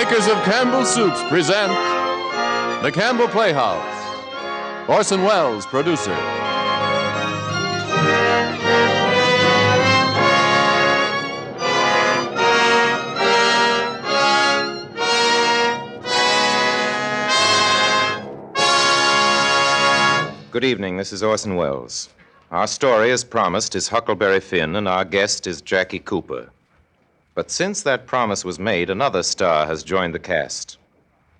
makers of Campbell Soups present The Campbell Playhouse. Orson Welles, producer. Good evening, this is Orson Welles. Our story, as promised, is Huckleberry Finn, and our guest is Jackie Cooper. But since that promise was made, another star has joined the cast.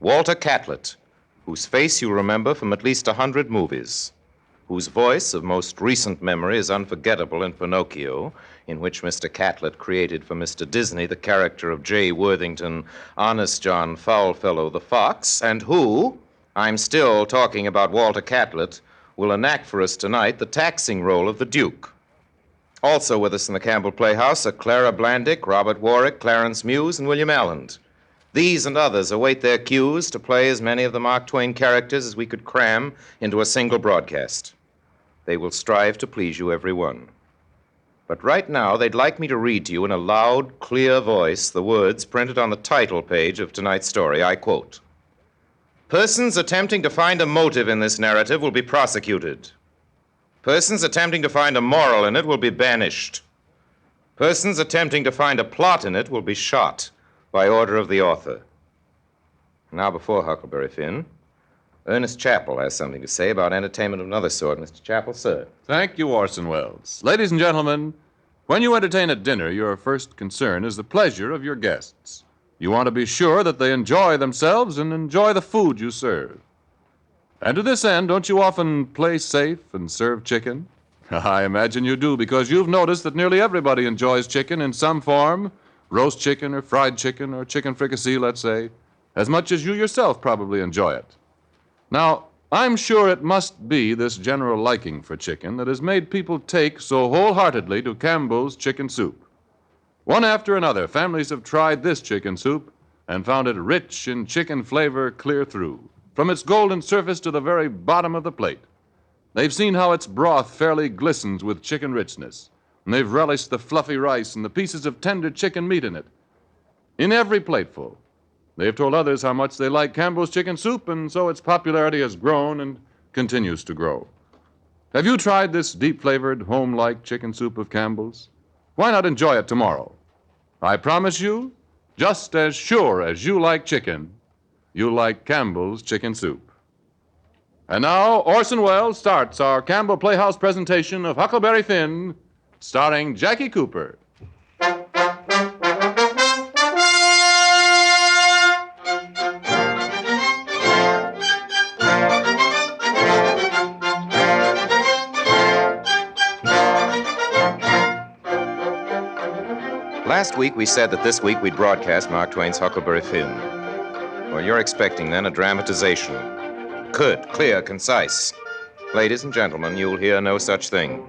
Walter Catlett, whose face you'll remember from at least 100 movies, whose voice of most recent memory is unforgettable in Pinocchio, in which Mr. Catlett created for Mr. Disney the character of J. Worthington, Honest John Foulfellow the Fox, and who, I'm still talking about Walter Catlett, will enact for us tonight the taxing role of the Duke. Also with us in the Campbell Playhouse are Clara Blandick, Robert Warwick, Clarence Muse, and William Alland. These and others await their cues to play as many of the Mark Twain characters as we could cram into a single broadcast. They will strive to please you, every one. But right now, they'd like me to read to you in a loud, clear voice the words printed on the title page of tonight's story. I quote, "Persons attempting to find a motive in this narrative will be prosecuted. Persons attempting to find a moral in it will be banished. Persons attempting to find a plot in it will be shot by order of the author." Now, before Huckleberry Finn, Ernest Chappell has something to say about entertainment of another sort. Mr. Chappell, sir. Thank you, Orson Welles. Ladies and gentlemen, when you entertain at dinner, your first concern is the pleasure of your guests. You want to be sure that they enjoy themselves and enjoy the food you serve. And to this end, don't you often play safe and serve chicken? I imagine you do, because you've noticed that nearly everybody enjoys chicken in some form, roast chicken or fried chicken or chicken fricassee, let's say, as much as you yourself probably enjoy it. Now, I'm sure it must be this general liking for chicken that has made people take so wholeheartedly to Campbell's chicken soup. One after another, families have tried this chicken soup and found it rich in chicken flavor clear through, from its golden surface to the very bottom of the plate. They've seen how its broth fairly glistens with chicken richness, and they've relished the fluffy rice and the pieces of tender chicken meat in it. In every plateful, they've told others how much they like Campbell's chicken soup, and so its popularity has grown and continues to grow. Have you tried this deep-flavored, home-like chicken soup of Campbell's? Why not enjoy it tomorrow? I promise you, just as sure as you like chicken, you like Campbell's chicken soup. And now, Orson Welles starts our Campbell Playhouse presentation of Huckleberry Finn, starring Jackie Cooper. Last week we said that this week we'd broadcast Mark Twain's Huckleberry Finn. Well, you're expecting then a dramatization. Good, clear, concise. Ladies and gentlemen, you'll hear no such thing.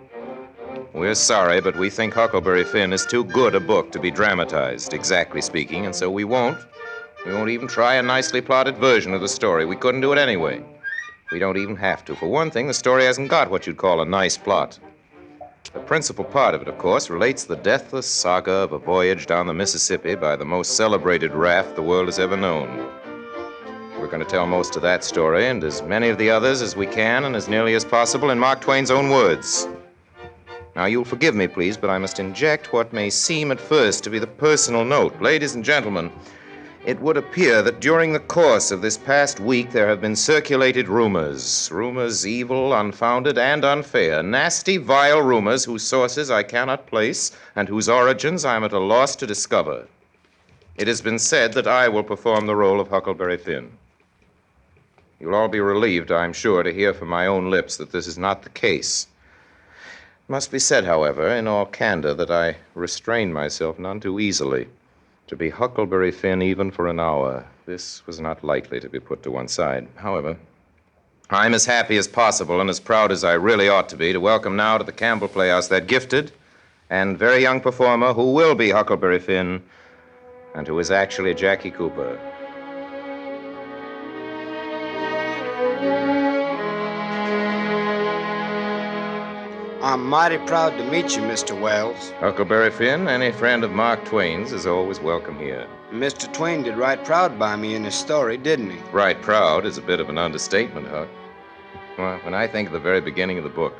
We're sorry, but we think Huckleberry Finn is too good a book to be dramatized, exactly speaking, and so we won't. We won't even try a nicely plotted version of the story. We couldn't do it anyway. We don't even have to. For one thing, the story hasn't got what you'd call a nice plot. The principal part of it, of course, relates the deathless saga of a voyage down the Mississippi by the most celebrated raft the world has ever known. We're going to tell most of that story and as many of the others as we can and as nearly as possible in Mark Twain's own words. Now, you'll forgive me, please, but I must inject what may seem at first to be the personal note. Ladies and gentlemen, it would appear that during the course of this past week there have been circulated rumors evil, unfounded, and unfair, nasty, vile rumors whose sources I cannot place and whose origins I am at a loss to discover. It has been said that I will perform the role of Huckleberry Finn. You'll all be relieved, I'm sure, to hear from my own lips that this is not the case. It must be said, however, in all candor, that I restrained myself none too easily. To be Huckleberry Finn even for an hour, this was not likely to be put to one side. However, I'm as happy as possible and as proud as I really ought to be to welcome now to the Campbell Playhouse that gifted and very young performer who will be Huckleberry Finn and who is actually Jackie Cooper. I'm mighty proud to meet you, Mr. Welles. Huckleberry Finn, any friend of Mark Twain's, is always welcome here. Mr. Twain did right proud by me in his story, didn't he? Right proud is a bit of an understatement, Huck. Well, when I think of the very beginning of the book,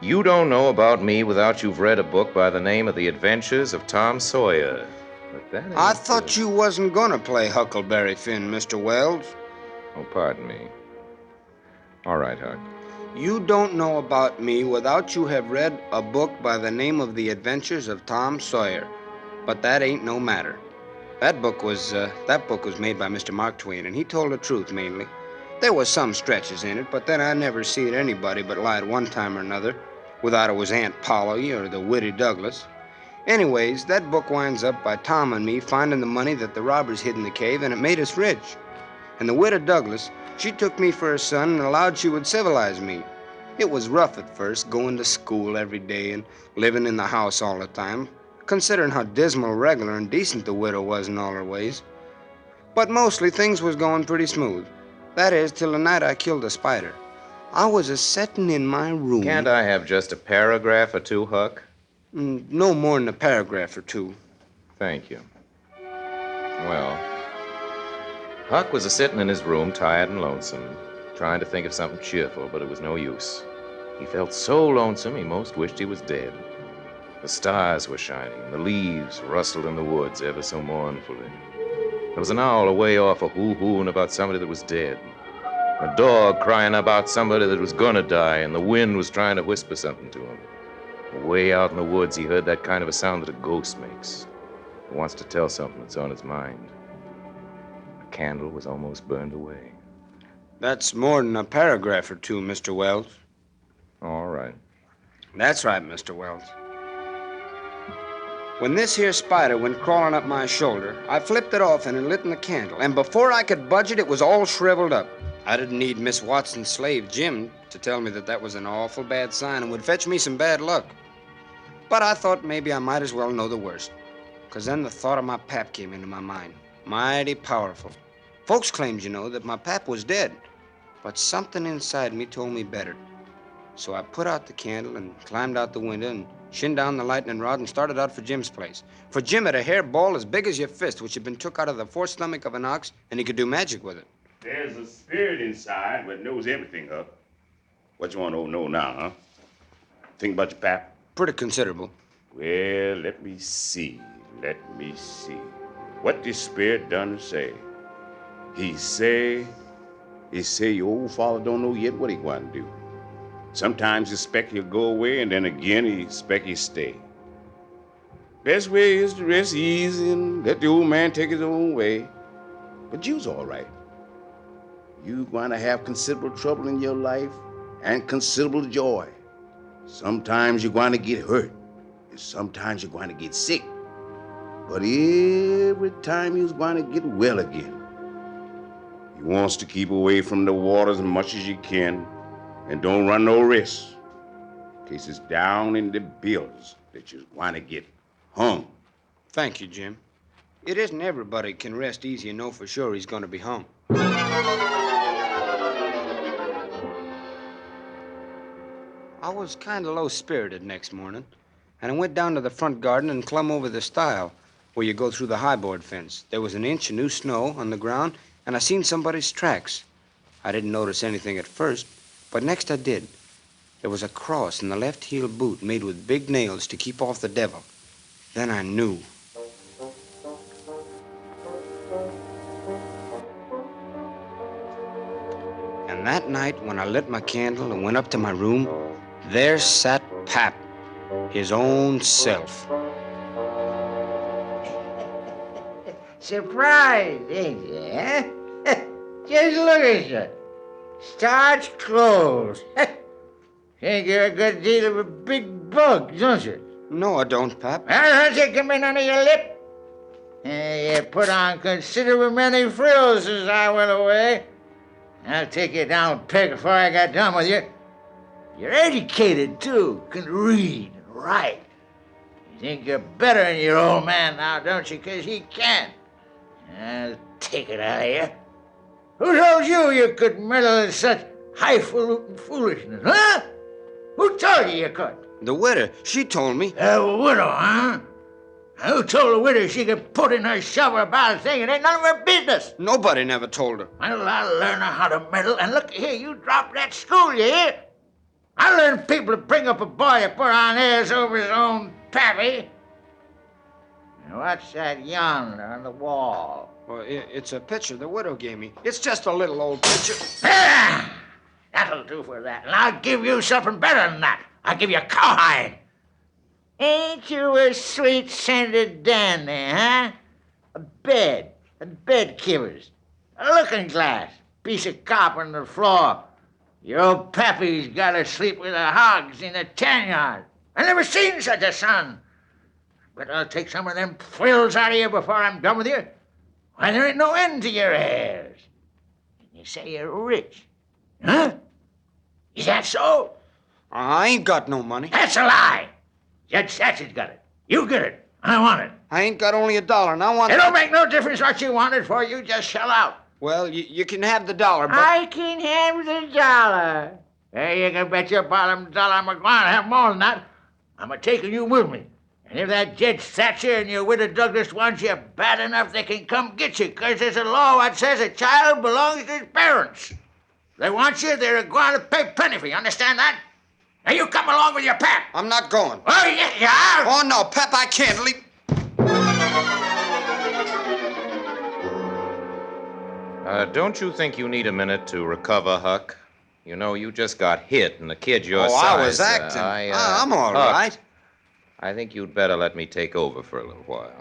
you don't know about me without you've read a book by the name of The Adventures of Tom Sawyer. But that ain't I thought you wasn't gonna play Huckleberry Finn, Mr. Wells. Oh, pardon me. All right, Huck. You don't know about me without you have read a book by the name of The Adventures of Tom Sawyer. But that ain't no matter. That book was made by Mr. Mark Twain, and he told the truth mainly. There was some stretches in it, but then I never seen anybody but lied one time or another, without it was Aunt Polly or the witty Douglas. Anyways, that book winds up by Tom and me finding the money that the robbers hid in the cave, and it made us rich. And the widow Douglas, she took me for her son and allowed she would civilize me. It was rough at first, going to school every day and living in the house all the time, considering how dismal, regular, and decent the widow was in all her ways. But mostly things was going pretty smooth. That is, till the night I killed a spider. I was a-settin' in my room. Can't I have just a paragraph or two, Huck? No more than a paragraph or two. Thank you. Well, Huck was a-sitting in his room, tired and lonesome, trying to think of something cheerful, but it was no use. He felt so lonesome he most wished he was dead. The stars were shining, and the leaves rustled in the woods ever so mournfully. There was an owl away off hoo-hooing about somebody that was dead. A dog crying about somebody that was gonna die, and the wind was trying to whisper something to him. Way out in the woods, he heard that kind of a sound that a ghost makes. He wants to tell something that's on his mind. The candle was almost burned away. That's more than a paragraph or two, Mr. Wells. All right. That's right, Mr. Wells. When this here spider went crawling up my shoulder, I flipped it off and it lit in the candle, and before I could budge it, it was all shriveled up. I didn't need Miss Watson's slave, Jim, to tell me that was an awful bad sign and would fetch me some bad luck. But I thought maybe I might as well know the worst, 'cause then the thought of my pap came into my mind. Mighty powerful. Folks claimed, you know, that my pap was dead, but something inside me told me better. So I put out the candle and climbed out the window and shinned down the lightning rod and started out for Jim's place. For Jim had a hair ball as big as your fist, which had been took out of the fourth stomach of an ox, and he could do magic with it. There's a spirit inside that knows everything, Huck. What you want to know now, huh? Think about your pap? Pretty considerable. Well, let me see. What this spirit done say? He say your old father don't know yet what he going to do. Sometimes he expect he'll go away, and then again he expect he'll stay. Best way is to rest easy and let the old man take his own way. But you's all right. You going to have considerable trouble in your life and considerable joy. Sometimes you're going to get hurt, and sometimes you're going to get sick. But every time you're going to get well again. He wants to keep away from the water as much as you can, and don't run no risk, in case it's down in the bills that you're going to get hung. Thank you, Jim. It isn't everybody can rest easy and know for sure he's going to be hung. I was kind of low-spirited next morning, and I went down to the front garden and clumb over the stile where you go through the high-board fence. There was an inch of new snow on the ground, and I seen somebody's tracks. I didn't notice anything at first, but next I did. There was a cross in the left heel boot made with big nails to keep off the devil. Then I knew. And that night, when I lit my candle and went up to my room, there sat Pap, his own self. Surprised, ain't you, huh? Just look at you. Starched clothes. Think you're a good deal of a big bug, don't you? No, I don't, Pap. Well, don't you come in under your lip? You put on considerable many frills since I went away. I'll take you down a peg before I got done with you. You're educated, too. Can read and write. You think you're better than your old man now, don't you? 'Cause he can. I'll take it out of you. Who told you could meddle in such highfalutin foolishness, huh? Who told you could? The widow, she told me. A widow, huh? Who told the widow she could put in her shovel about a thing? It ain't none of her business. Nobody never told her. Well, I'll learn her how to meddle. And look here, you drop that school, you hear? I learn people to bring up a boy to put on airs over his own pappy. Now, what's that yonder on the wall? Well, it's a picture the widow gave me. It's just a little old picture. Ah, that'll do for that. And I'll give you something better than that. I'll give you a cowhide. Ain't you a sweet-scented dandy, huh? A bed covers, a looking glass, piece of copper on the floor. Your old pappy's got to sleep with the hogs in the tan yard. I never seen such a son. But I'll take some of them frills out of you before I'm done with you. Why, there ain't no end to your hairs. And you say you're rich, huh? Is that so? I ain't got no money. That's a lie. Judge Satch's got it. You get it. I want it. I ain't got only $1, and I want... It don't make no difference what you want it for. You just shell out. Well, you can have the $1, but... I can have the $1. Hey, you can bet your bottom dollar I'm going to have more than that. I'm taking you with me. And if that Judge Thatcher and your widow Douglas wants you bad enough, they can come get you, 'cause there's a law that says a child belongs to his parents. If they want you, they're going to pay plenty for you. Understand that? Now you come along with your pap. I'm not going. Oh, yes, you are. Oh, no, Pep, I can't leave. Don't you think you need a minute to recover, Huck? You know, you just got hit, and the kid your Oh, size... I was acting. I'm all Huck, right. I think you'd better let me take over for a little while.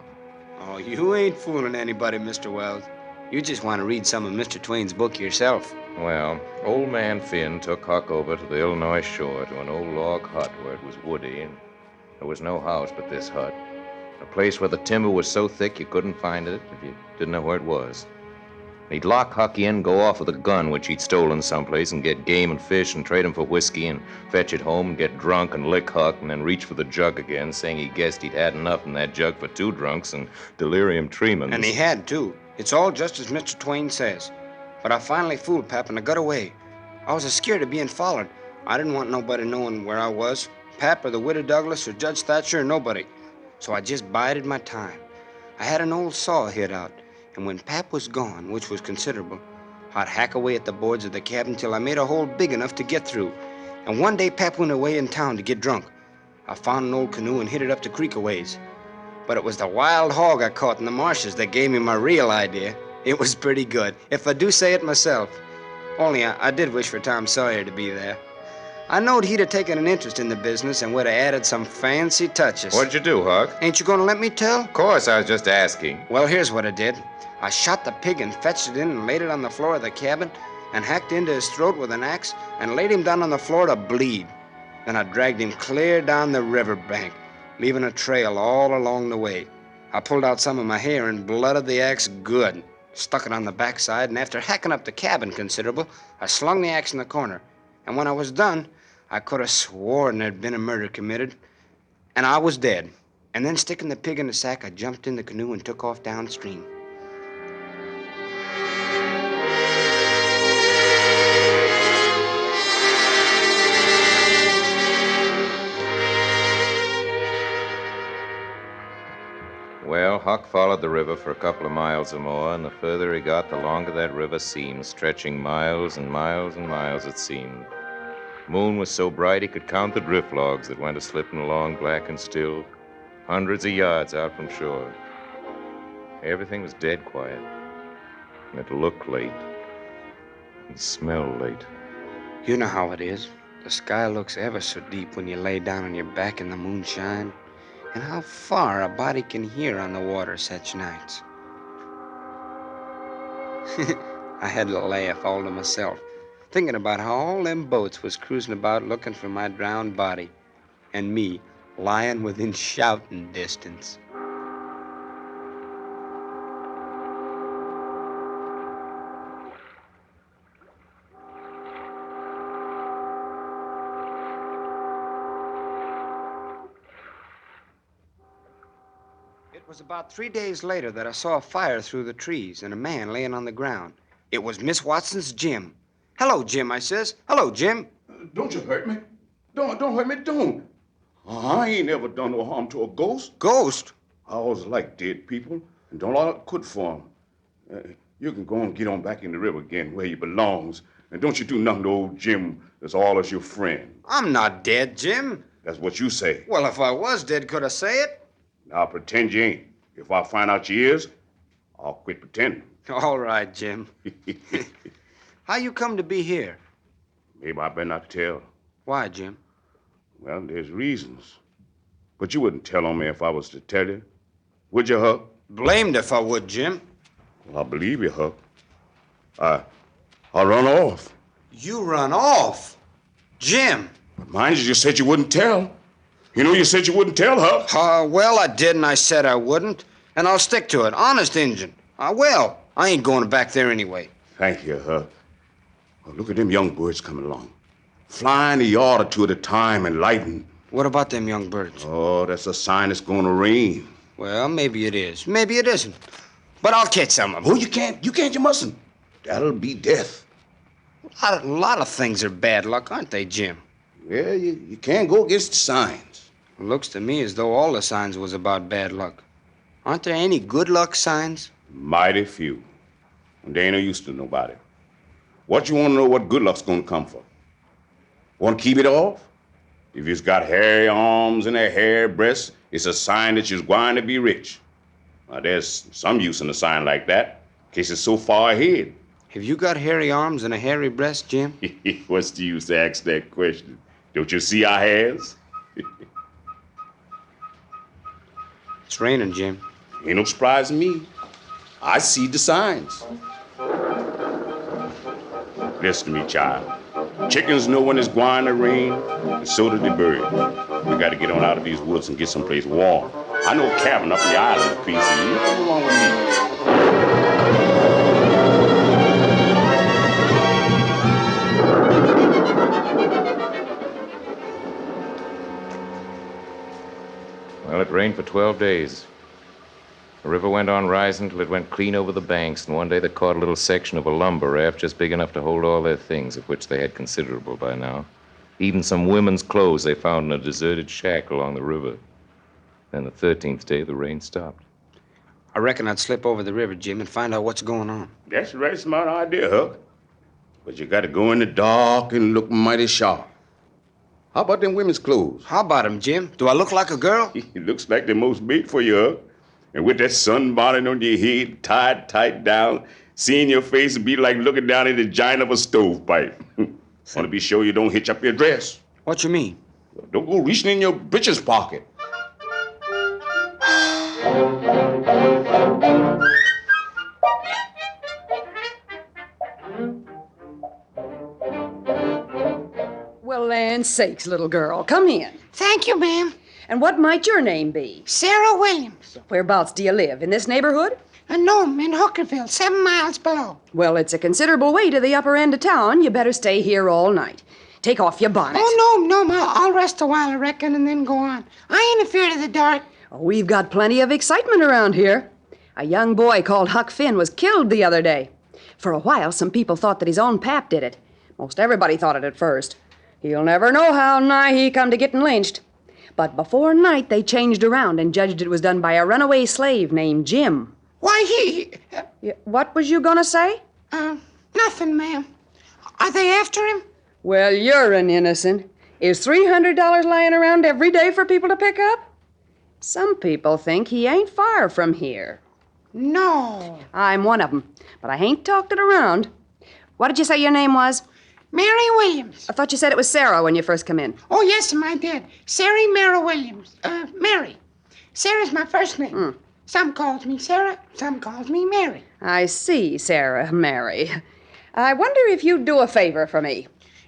Oh, you ain't fooling anybody, Mr. Wells. You just want to read some of Mr. Twain's book yourself. Well, old man Finn took Huck over to the Illinois shore to an old log hut where it was woody, and there was no house but this hut. A place where the timber was so thick you couldn't find it if you didn't know where it was. He'd lock Huck in, go off with a gun which he'd stolen someplace, and get game and fish and trade 'em for whiskey and fetch it home and get drunk and lick Huck and then reach for the jug again, saying he guessed he'd had enough in that jug for 2 drunks and delirium tremens. And he had, too. It's all just as Mr. Twain says. But I finally fooled Pap, and I got away. I was scared of being followed. I didn't want nobody knowing where I was. Pap or the widow Douglas or Judge Thatcher or nobody. So I just bided my time. I had an old saw hid out, and when Pap was gone, which was considerable, I'd hack away at the boards of the cabin till I made a hole big enough to get through. And one day Pap went away in town to get drunk. I found an old canoe and hid it up the creek a ways. But it was the wild hog I caught in the marshes that gave me my real idea. It was pretty good, if I do say it myself. Only I did wish for Tom Sawyer to be there. I knowed he'd have taken an interest in the business and would have added some fancy touches. What'd you do, Huck? Ain't you gonna let me tell? Of course, I was just asking. Well, here's what I did. I shot the pig and fetched it in and laid it on the floor of the cabin and hacked into his throat with an axe and laid him down on the floor to bleed. Then I dragged him clear down the river bank, leaving a trail all along the way. I pulled out some of my hair and blooded the axe good, stuck it on the backside, and after hacking up the cabin considerable, I slung the axe in the corner. And when I was done, I could have sworn there'd been a murder committed, and I was dead. And then sticking the pig in the sack, I jumped in the canoe and took off downstream. Well, Huck followed the river for a couple of miles or more, and the further he got, the longer that river seemed, stretching miles and miles and miles, it seemed. The moon was so bright he could count the drift logs that went a-slipping along black and still, hundreds of yards out from shore. Everything was dead quiet, and it looked late, and smelled late. You know how it is. The sky looks ever so deep when you lay down on your back in the moonshine, and how far a body can hear on the water such nights. I had to laugh all to myself, thinking about how all them boats was cruising about looking for my drowned body, and me lying within shouting distance. It was about 3 days later that I saw a fire through the trees and a man laying on the ground. It was Miss Watson's Jim. "Hello, Jim," I says. "Hello, Jim." Don't you hurt me. Don't hurt me, don't. I ain't never done no harm to a ghost. "Ghost? I always like dead people and don't lot quit for 'em. You can go and get on back in the river again where you belongs. And don't you do nothing to old Jim that's all as your friend. I'm not dead, Jim. That's what you say. Well, if I was dead, could I say it? Now pretend you ain't. If I find out you is, I'll quit pretending. All right, Jim. How you come to be here? Maybe I better not tell. Why, Jim? Well, there's reasons. But you wouldn't tell on me if I was to tell you. Would you, Huck? Blamed if I would, Jim. Well, I believe you, Huck. I'll run off. You run off? Jim. But mind you said you wouldn't tell. You know you said you wouldn't tell, Huck. Well, I did, and I said I wouldn't. And I'll stick to it. Honest Injun. Well, I ain't going back there anyway. Thank you, Huck. Well, look at them young birds coming along. Flying a yard or two at a time and lighting. What about them young birds? Oh, that's a sign it's going to rain. Well, maybe it is. Maybe it isn't. But I'll catch some of them. Oh, you can't. You mustn't. That'll be death. A lot of things are bad luck, aren't they, Jim? Well, you can't go against the signs. It looks to me as though all the signs was about bad luck. Aren't there any good luck signs? Mighty few. And they ain't no use to nobody. What you want to know what good luck's going to come for? Want to keep it off? If you've got hairy arms and a hairy breast, it's a sign that you're going to be rich. Now, there's some use in a sign like that, in case it's so far ahead. Have you got hairy arms and a hairy breast, Jim? What's the use to ask that question? Don't you see our hairs? It's raining, Jim. Ain't no surprise to me. I see the signs. Listen to me, child. Chickens know when it's going to rain, and so do the birds. We got to get on out of these woods and get someplace warm. I know a cabin up the island, PC. You come along with me. Well, it rained for 12 days. The river went on rising till it went clean over the banks, and one day they caught a little section of a lumber raft just big enough to hold all their things, of which they had considerable by now. Even some women's clothes they found in a deserted shack along the river. Then the 13th day, the rain stopped. I reckon I'd slip over the river, Jim, and find out what's going on. That's a right smart idea, Huck. But you got to go in the dark and look mighty sharp. How about them women's clothes? How about 'em, Jim? Do I look like a girl? It looks like they're most made for you, Huck. And with that sunbonnet on your head, tied tight down, seeing your face would be like looking down in the giant of a stovepipe. Want to be sure you don't hitch up your dress. What you mean? Don't go reaching in your breeches pocket. Well, land sakes, little girl, come in. Thank you, ma'am. And what might your name be? Sarah Williams. Whereabouts do you live? In this neighborhood? No, I'm in Hookerville, 7 miles below. Well, it's a considerable way to the upper end of town. You better stay here all night. Take off your bonnet. Oh, no, Ma. I'll rest a while, I reckon, and then go on. I ain't afraid of the dark. Oh, we've got plenty of excitement around here. A young boy called Huck Finn was killed the other day. For a while, some people thought that his own pap did it. Most everybody thought it at first. He'll never know how nigh he come to getting lynched. But before night, they changed around and judged it was done by a runaway slave named Jim. Why, What was you gonna say? nothing, ma'am. Are they after him? Well, you're an innocent. Is $300 lying around every day for people to pick up? Some people think he ain't far from here. No. I'm one of 'em, but I ain't talked it around. What did you say your name was? Mary Williams. I thought you said it was Sarah when you first come in. Oh, yes, I did. Sarah Mary Williams. Mary. Sarah's my first name. Some calls me Sarah, some calls me Mary. I see, Sarah Mary. I wonder if you'd do a favor for me.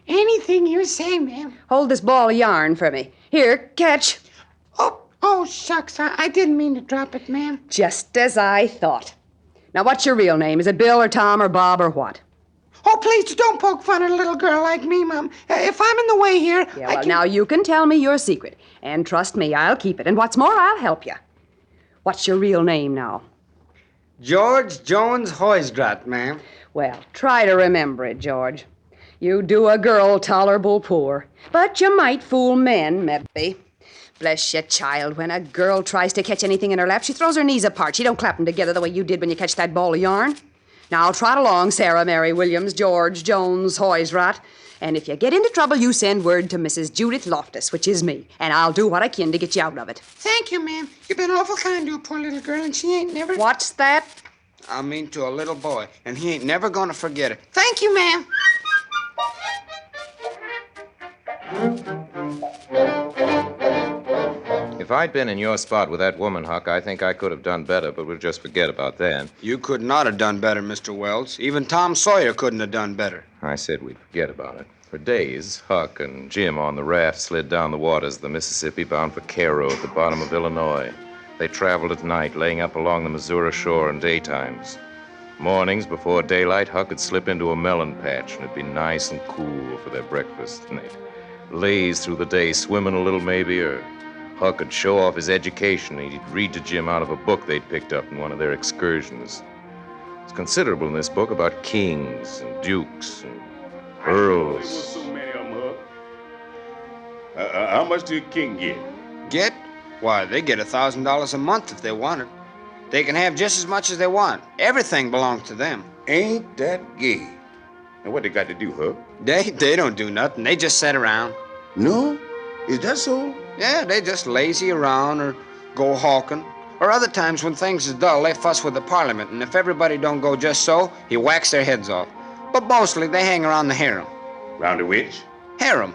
Anything you say, ma'am. Hold this ball of yarn for me. Here, catch. Oh, shucks. I didn't mean to drop it, ma'am. Just as I thought. Now, what's your real name? Is it Bill or Tom or Bob or what? Oh, please don't poke fun at a little girl like me, Mom. If I'm in the way here, Yeah, well, now you can tell me your secret. And trust me, I'll keep it. And what's more, I'll help you. What's your real name now? George Jones Hoisgrat, ma'am. Well, try to remember it, George. You do a girl tolerable poor. But you might fool men, maybe. Bless you, child. When a girl tries to catch anything in her lap, she throws her knees apart. She don't clap them together the way you did when you catch that ball of yarn. Now, trot along, Sarah Mary Williams, George Jones, Hoysrat. And if you get into trouble, you send word to Mrs. Judith Loftus, which is me, and I'll do what I can to get you out of it. Thank you, ma'am. You've been awful kind to a poor little girl, and she ain't never... What's that? I mean to a little boy, and he ain't never gonna forget it. Thank you, ma'am. If I'd been in your spot with that woman, Huck, I think I could have done better, but we'll just forget about that. You could not have done better, Mr. Wells. Even Tom Sawyer couldn't have done better. I said we'd forget about it. For days, Huck and Jim on the raft slid down the waters of the Mississippi bound for Cairo at the bottom of Illinois. They traveled at night, laying up along the Missouri shore in daytimes. Mornings before daylight, Huck would slip into a melon patch, and it'd be nice and cool for their breakfast. And they'd laze through the day, swimming a little maybe, or Huck would show off his education, and he'd read to Jim out of a book they'd picked up in one of their excursions. It's considerable in this book about kings and dukes and earls. So many of them, Huck. How much do a king get? Get? Why, they get $1,000 a month if they want it. They can have just as much as they want. Everything belongs to them. Ain't that gay? And what they got to do, Huck? They don't do nothing. They just sit around. No? Is that so? Yeah, they just lazy around or go hawking. Or other times when things is dull, they fuss with the parliament, and if everybody don't go just so, he whacks their heads off. But mostly they hang around the harem. Round the which? Harem.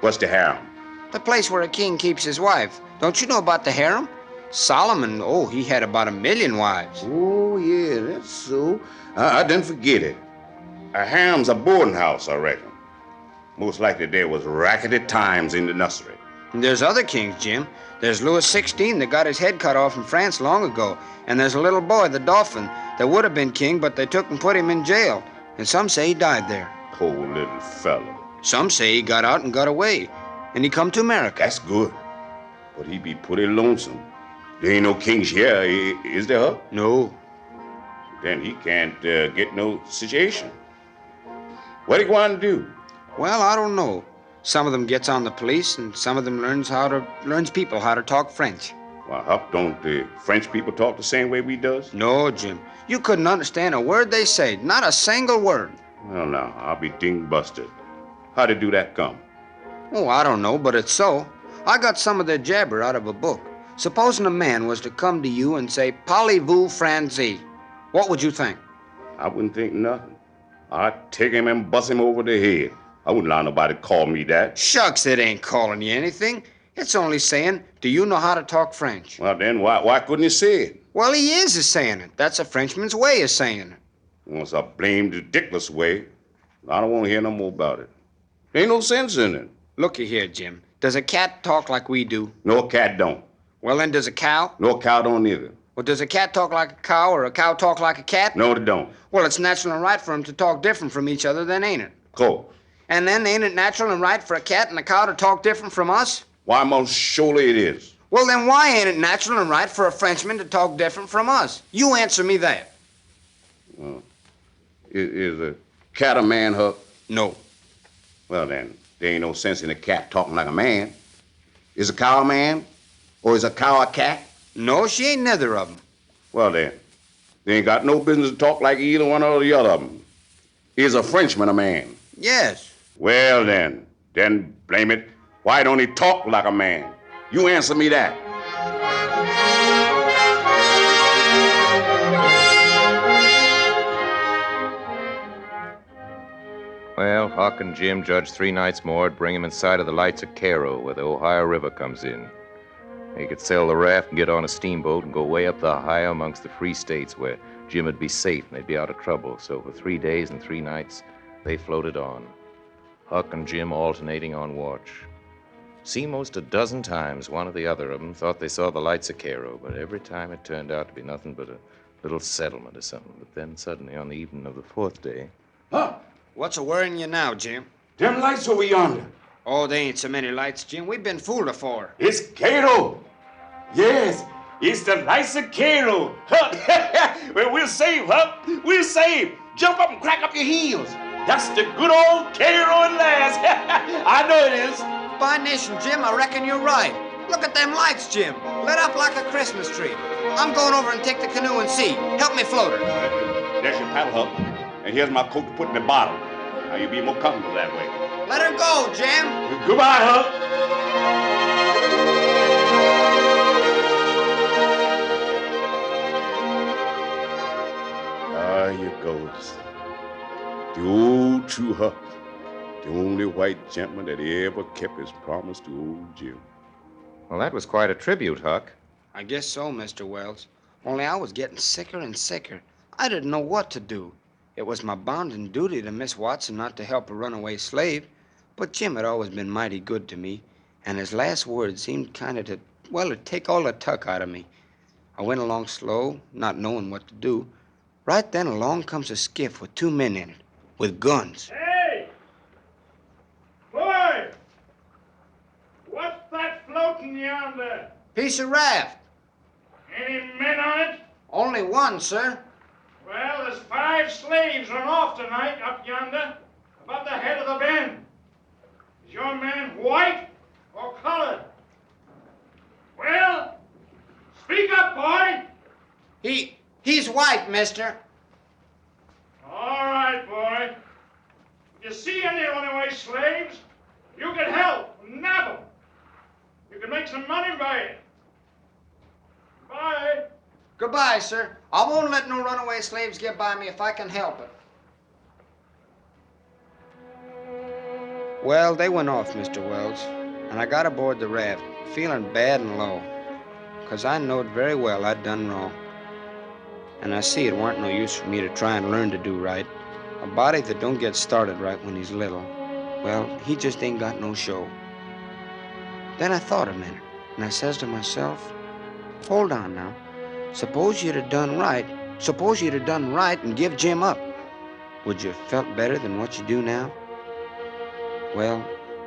What's the harem? The place where a king keeps his wife. Don't you know about the harem? Solomon, he had about 1 million wives. Oh, yeah, that's so. I didn't forget it. A harem's a boarding house, I reckon. Most likely there was rackety times in the nursery. And there's other kings, Jim. There's Louis XVI that got his head cut off in France long ago. And there's a little boy, the Dauphin, that would have been king, but they took and put him in jail. And some say he died there. Poor little fellow. Some say he got out and got away. And he come to America. That's good. But he be pretty lonesome. There ain't no kings here, is there, Huck? No. Then he can't get no situation. What he want to do? Well, I don't know. Some of them gets on the police, and some of them learns people how to talk French. Well, Huck, don't the French people talk the same way we does? No, Jim. You couldn't understand a word they say. Not a single word. Well, now, I'll be ding busted. How did do that come? Oh, I don't know, but it's so. I got some of their jabber out of a book. Supposing a man was to come to you and say, "Parlez-vous français?" What would you think? I wouldn't think nothing. I'd take him and bust him over the head. I wouldn't allow nobody to call me that. Shucks, it ain't calling you anything. It's only saying, "Do you know how to talk French?" Well, then, why couldn't he say it? Well, he is saying it. That's a Frenchman's way of saying it. Well, it's a blamed ridiculous way. I don't want to hear no more about it. There ain't no sense in it. Looky here, Jim. Does a cat talk like we do? No, cat don't. Well, then, does a cow? No, cow don't either. Well, does a cat talk like a cow or a cow talk like a cat? No, they don't. Well, it's natural and right for them to talk different from each other, then, ain't it? Cool. And then, ain't it natural and right for a cat and a cow to talk different from us? Why, most surely it is. Well, then why ain't it natural and right for a Frenchman to talk different from us? You answer me that. Is a cat a man, Huck? No. Well, then, there ain't no sense in a cat talking like a man. Is a cow a man? Or is a cow a cat? No, she ain't neither of them. Well, then, they ain't got no business to talk like either one or the other of them. Is a Frenchman a man? Yes. Well, then blame it. Why don't he talk like a man? You answer me that. Well, Huck and Jim judged 3 nights more to bring him in sight of the lights of Cairo, where the Ohio River comes in. He could sail the raft and get on a steamboat and go way up the Ohio amongst the free states where Jim would be safe and they'd be out of trouble. So for 3 days and 3 nights, they floated on. Huck and Jim alternating on watch. See, most a dozen times one or the other of them thought they saw the lights of Cairo, but every time it turned out to be nothing but a little settlement or something. But then suddenly, on the evening of the 4th day... Huh? What's a worrying you now, Jim? Them lights over yonder. Oh, there ain't so many lights, Jim. We've been fooled afore. It's Cairo. Yes, it's the lights of Cairo. Well, we're saved, Huck. We're saved. Jump up and crack up your heels. That's the good old Cairo at last. I know it is. By nation, Jim, I reckon you're right. Look at them lights, Jim. Lit up like a Christmas tree. I'm going over and take the canoe and see. Help me float her. There's your paddle, Huck. And here's my coat to put in the bottom. Now you'll be more comfortable that way. Let her go, Jim. Goodbye, Huck. Here goes. The old true Huck. The only white gentleman that ever kept his promise to old Jim. Well, that was quite a tribute, Huck. I guess so, Mr. Wells. Only I was getting sicker and sicker. I didn't know what to do. It was my bounden duty to Miss Watson not to help a runaway slave. But Jim had always been mighty good to me, and his last words seemed kind of to take all the tuck out of me. I went along slow, not knowing what to do. Right then along comes a skiff with 2 men in it, with guns. Hey! Boy! What's that floating yonder? Piece of raft. Any men on it? Only one, sir. Well, there's 5 slaves run off tonight up yonder, above the head of the bend. Is your man white or colored? Well, speak up, boy. He's white, mister. All right, boy. If you see any runaway slaves, you can help, nab them. You can make some money by it. Bye. Goodbye, sir. I won't let no runaway slaves get by me if I can help it. Well, they went off, Mr. Wells, and I got aboard the raft, feeling bad and low, 'cause I knowed very well I'd done wrong. And I see it weren't no use for me to try and learn to do right. A body that don't get started right when he's little, well, he just ain't got no show. Then I thought a minute, and I says to myself, hold on now. Suppose you'd have done right. Suppose you'd have done right and give Jim up. Would you have felt better than what you do now? Well,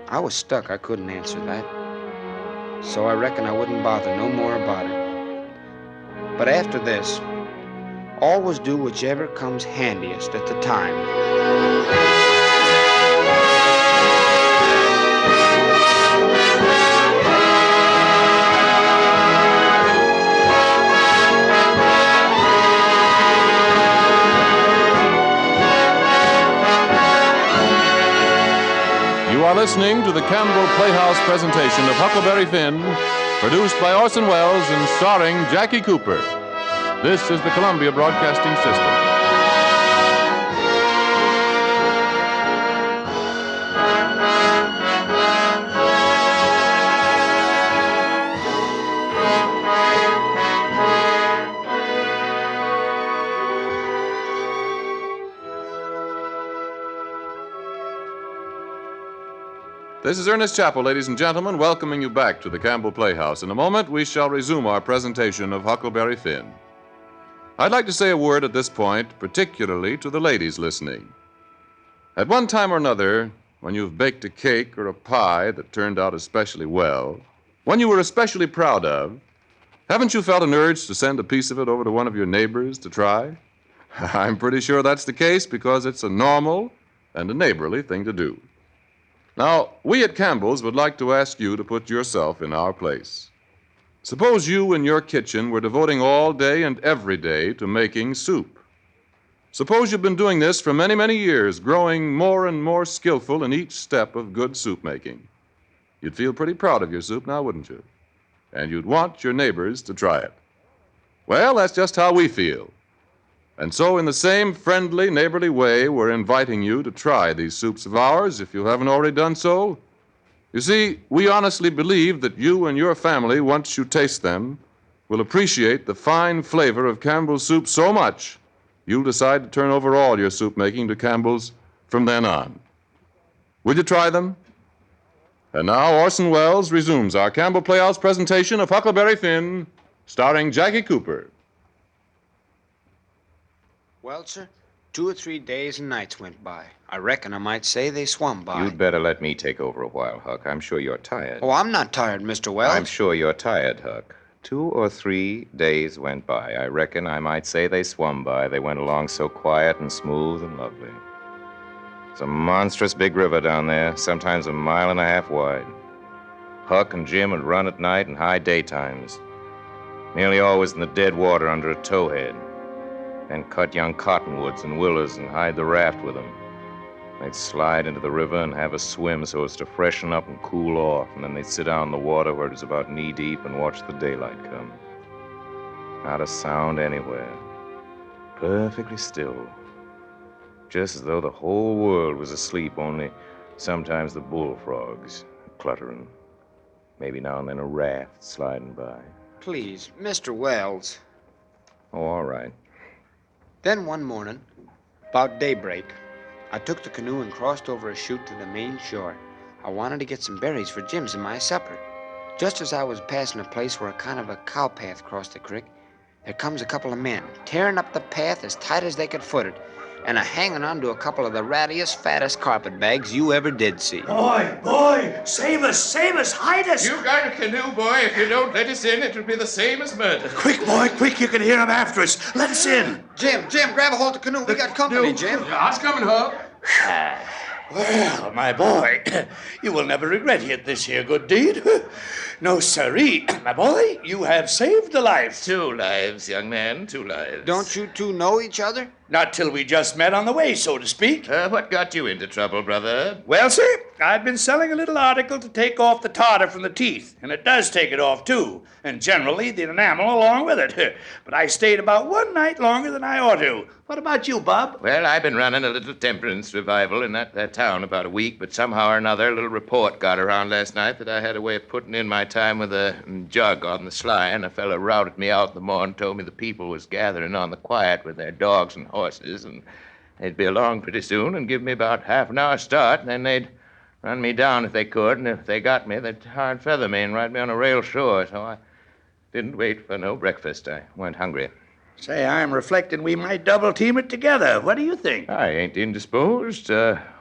I was stuck. I couldn't answer that. So I reckon I wouldn't bother no more about it. But after this, always do whichever comes handiest at the time. You are listening to the Campbell Playhouse presentation of Huckleberry Finn, produced by Orson Welles and starring Jackie Cooper. This is the Columbia Broadcasting System. This is Ernest Chappell, ladies and gentlemen, welcoming you back to the Campbell Playhouse. In a moment, we shall resume our presentation of Huckleberry Finn. I'd like to say a word at this point, particularly to the ladies listening. At one time or another, when you've baked a cake or a pie that turned out especially well, one you were especially proud of, haven't you felt an urge to send a piece of it over to one of your neighbors to try? I'm pretty sure that's the case because it's a normal and a neighborly thing to do. Now, we at Campbell's would like to ask you to put yourself in our place. Suppose you in your kitchen were devoting all day and every day to making soup. Suppose you've been doing this for many, many years, growing more and more skillful in each step of good soup making. You'd feel pretty proud of your soup now, wouldn't you? And you'd want your neighbors to try it. Well, that's just how we feel. And so, in the same friendly, neighborly way, we're inviting you to try these soups of ours if you haven't already done so. You see, we honestly believe that you and your family, once you taste them, will appreciate the fine flavor of Campbell's soup so much, you'll decide to turn over all your soup making to Campbell's from then on. Will you try them? And now Orson Welles resumes our Campbell Playhouse presentation of Huckleberry Finn, starring Jackie Cooper. Well, sir, 2 or 3 days and nights went by. I reckon I might say they swum by. You'd better let me take over a while, Huck. I'm sure you're tired. Oh, I'm not tired, Mr. Wells. I'm sure you're tired, Huck. 2 or 3 days went by. I reckon I might say they swum by. They went along so quiet and smooth and lovely. It's a monstrous big river down there, sometimes 1.5 miles wide. Huck and Jim would run at night and high daytimes, nearly always in the dead water under a towhead, then cut young cottonwoods and willows and hide the raft with them. They'd slide into the river and have a swim so as to freshen up and cool off, and then they'd sit down in the water where it was about knee-deep and watch the daylight come. Not a sound anywhere. Perfectly still. Just as though the whole world was asleep, only sometimes the bullfrogs cluttering. Maybe now and then a raft sliding by. Please, Mr. Wells. Oh, all right. Then one morning, about daybreak, I took the canoe and crossed over a chute to the main shore. I wanted to get some berries for Jim's and my supper. Just as I was passing a place where a kind of a cow path crossed the creek, there comes a couple of men, tearing up the path as tight as they could foot it, and hanging on to a couple of the rattiest, fattest carpetbags you ever did see. Boy, save us, hide us. You got a canoe, boy. If you don't let us in, it'll be the same as murder. Quick, boy, quick, you can hear them after us. Let us in. Jim, grab a hold of the canoe. We got company, Jim. I was coming, Huck. Well, my boy, you will never regret it this here good deed. No, sirree. My boy, you have saved a life. 2 lives, young man, 2 lives. Don't you two know each other? Not till we just met on the way, so to speak. What got you into trouble, brother? Well, sir, I'd been selling a little article to take off the tartar from the teeth, and it does take it off, too, and generally the enamel along with it. But I stayed about 1 night longer than I ought to. What about you, Bob? Well, I've been running a little temperance revival in that town about a week, but somehow or another, a little report got around last night that I had a way of putting in my time with a jug on the sly, and a fellow routed me out in the morning, told me the people was gathering on the quiet with their dogs and horses, and they'd be along pretty soon and give me about half an hour start, and then they'd run me down if they could, and if they got me, they'd hard feather me and ride me on a rail shore, so I didn't wait for no breakfast. I went hungry. Say, I'm reflecting we might double team it together. What do you think? I ain't indisposed.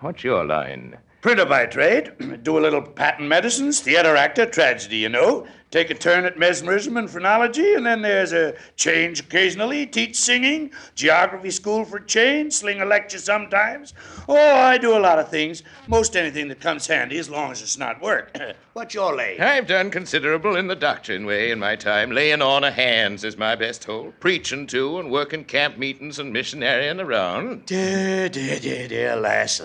What's your line? Printer by trade. Do a little patent medicines, theater actor, tragedy, you know. Take a turn at mesmerism and phrenology, and then there's a change occasionally. Teach singing, geography school for change, sling a lecture sometimes. Oh, I do a lot of things. Most anything that comes handy as long as it's not work. What's your lay? I've done considerable in the doctrine way in my time. Laying on of hands is my best hold. Preaching, too, and working camp meetings and missionarying around. Dear, alas.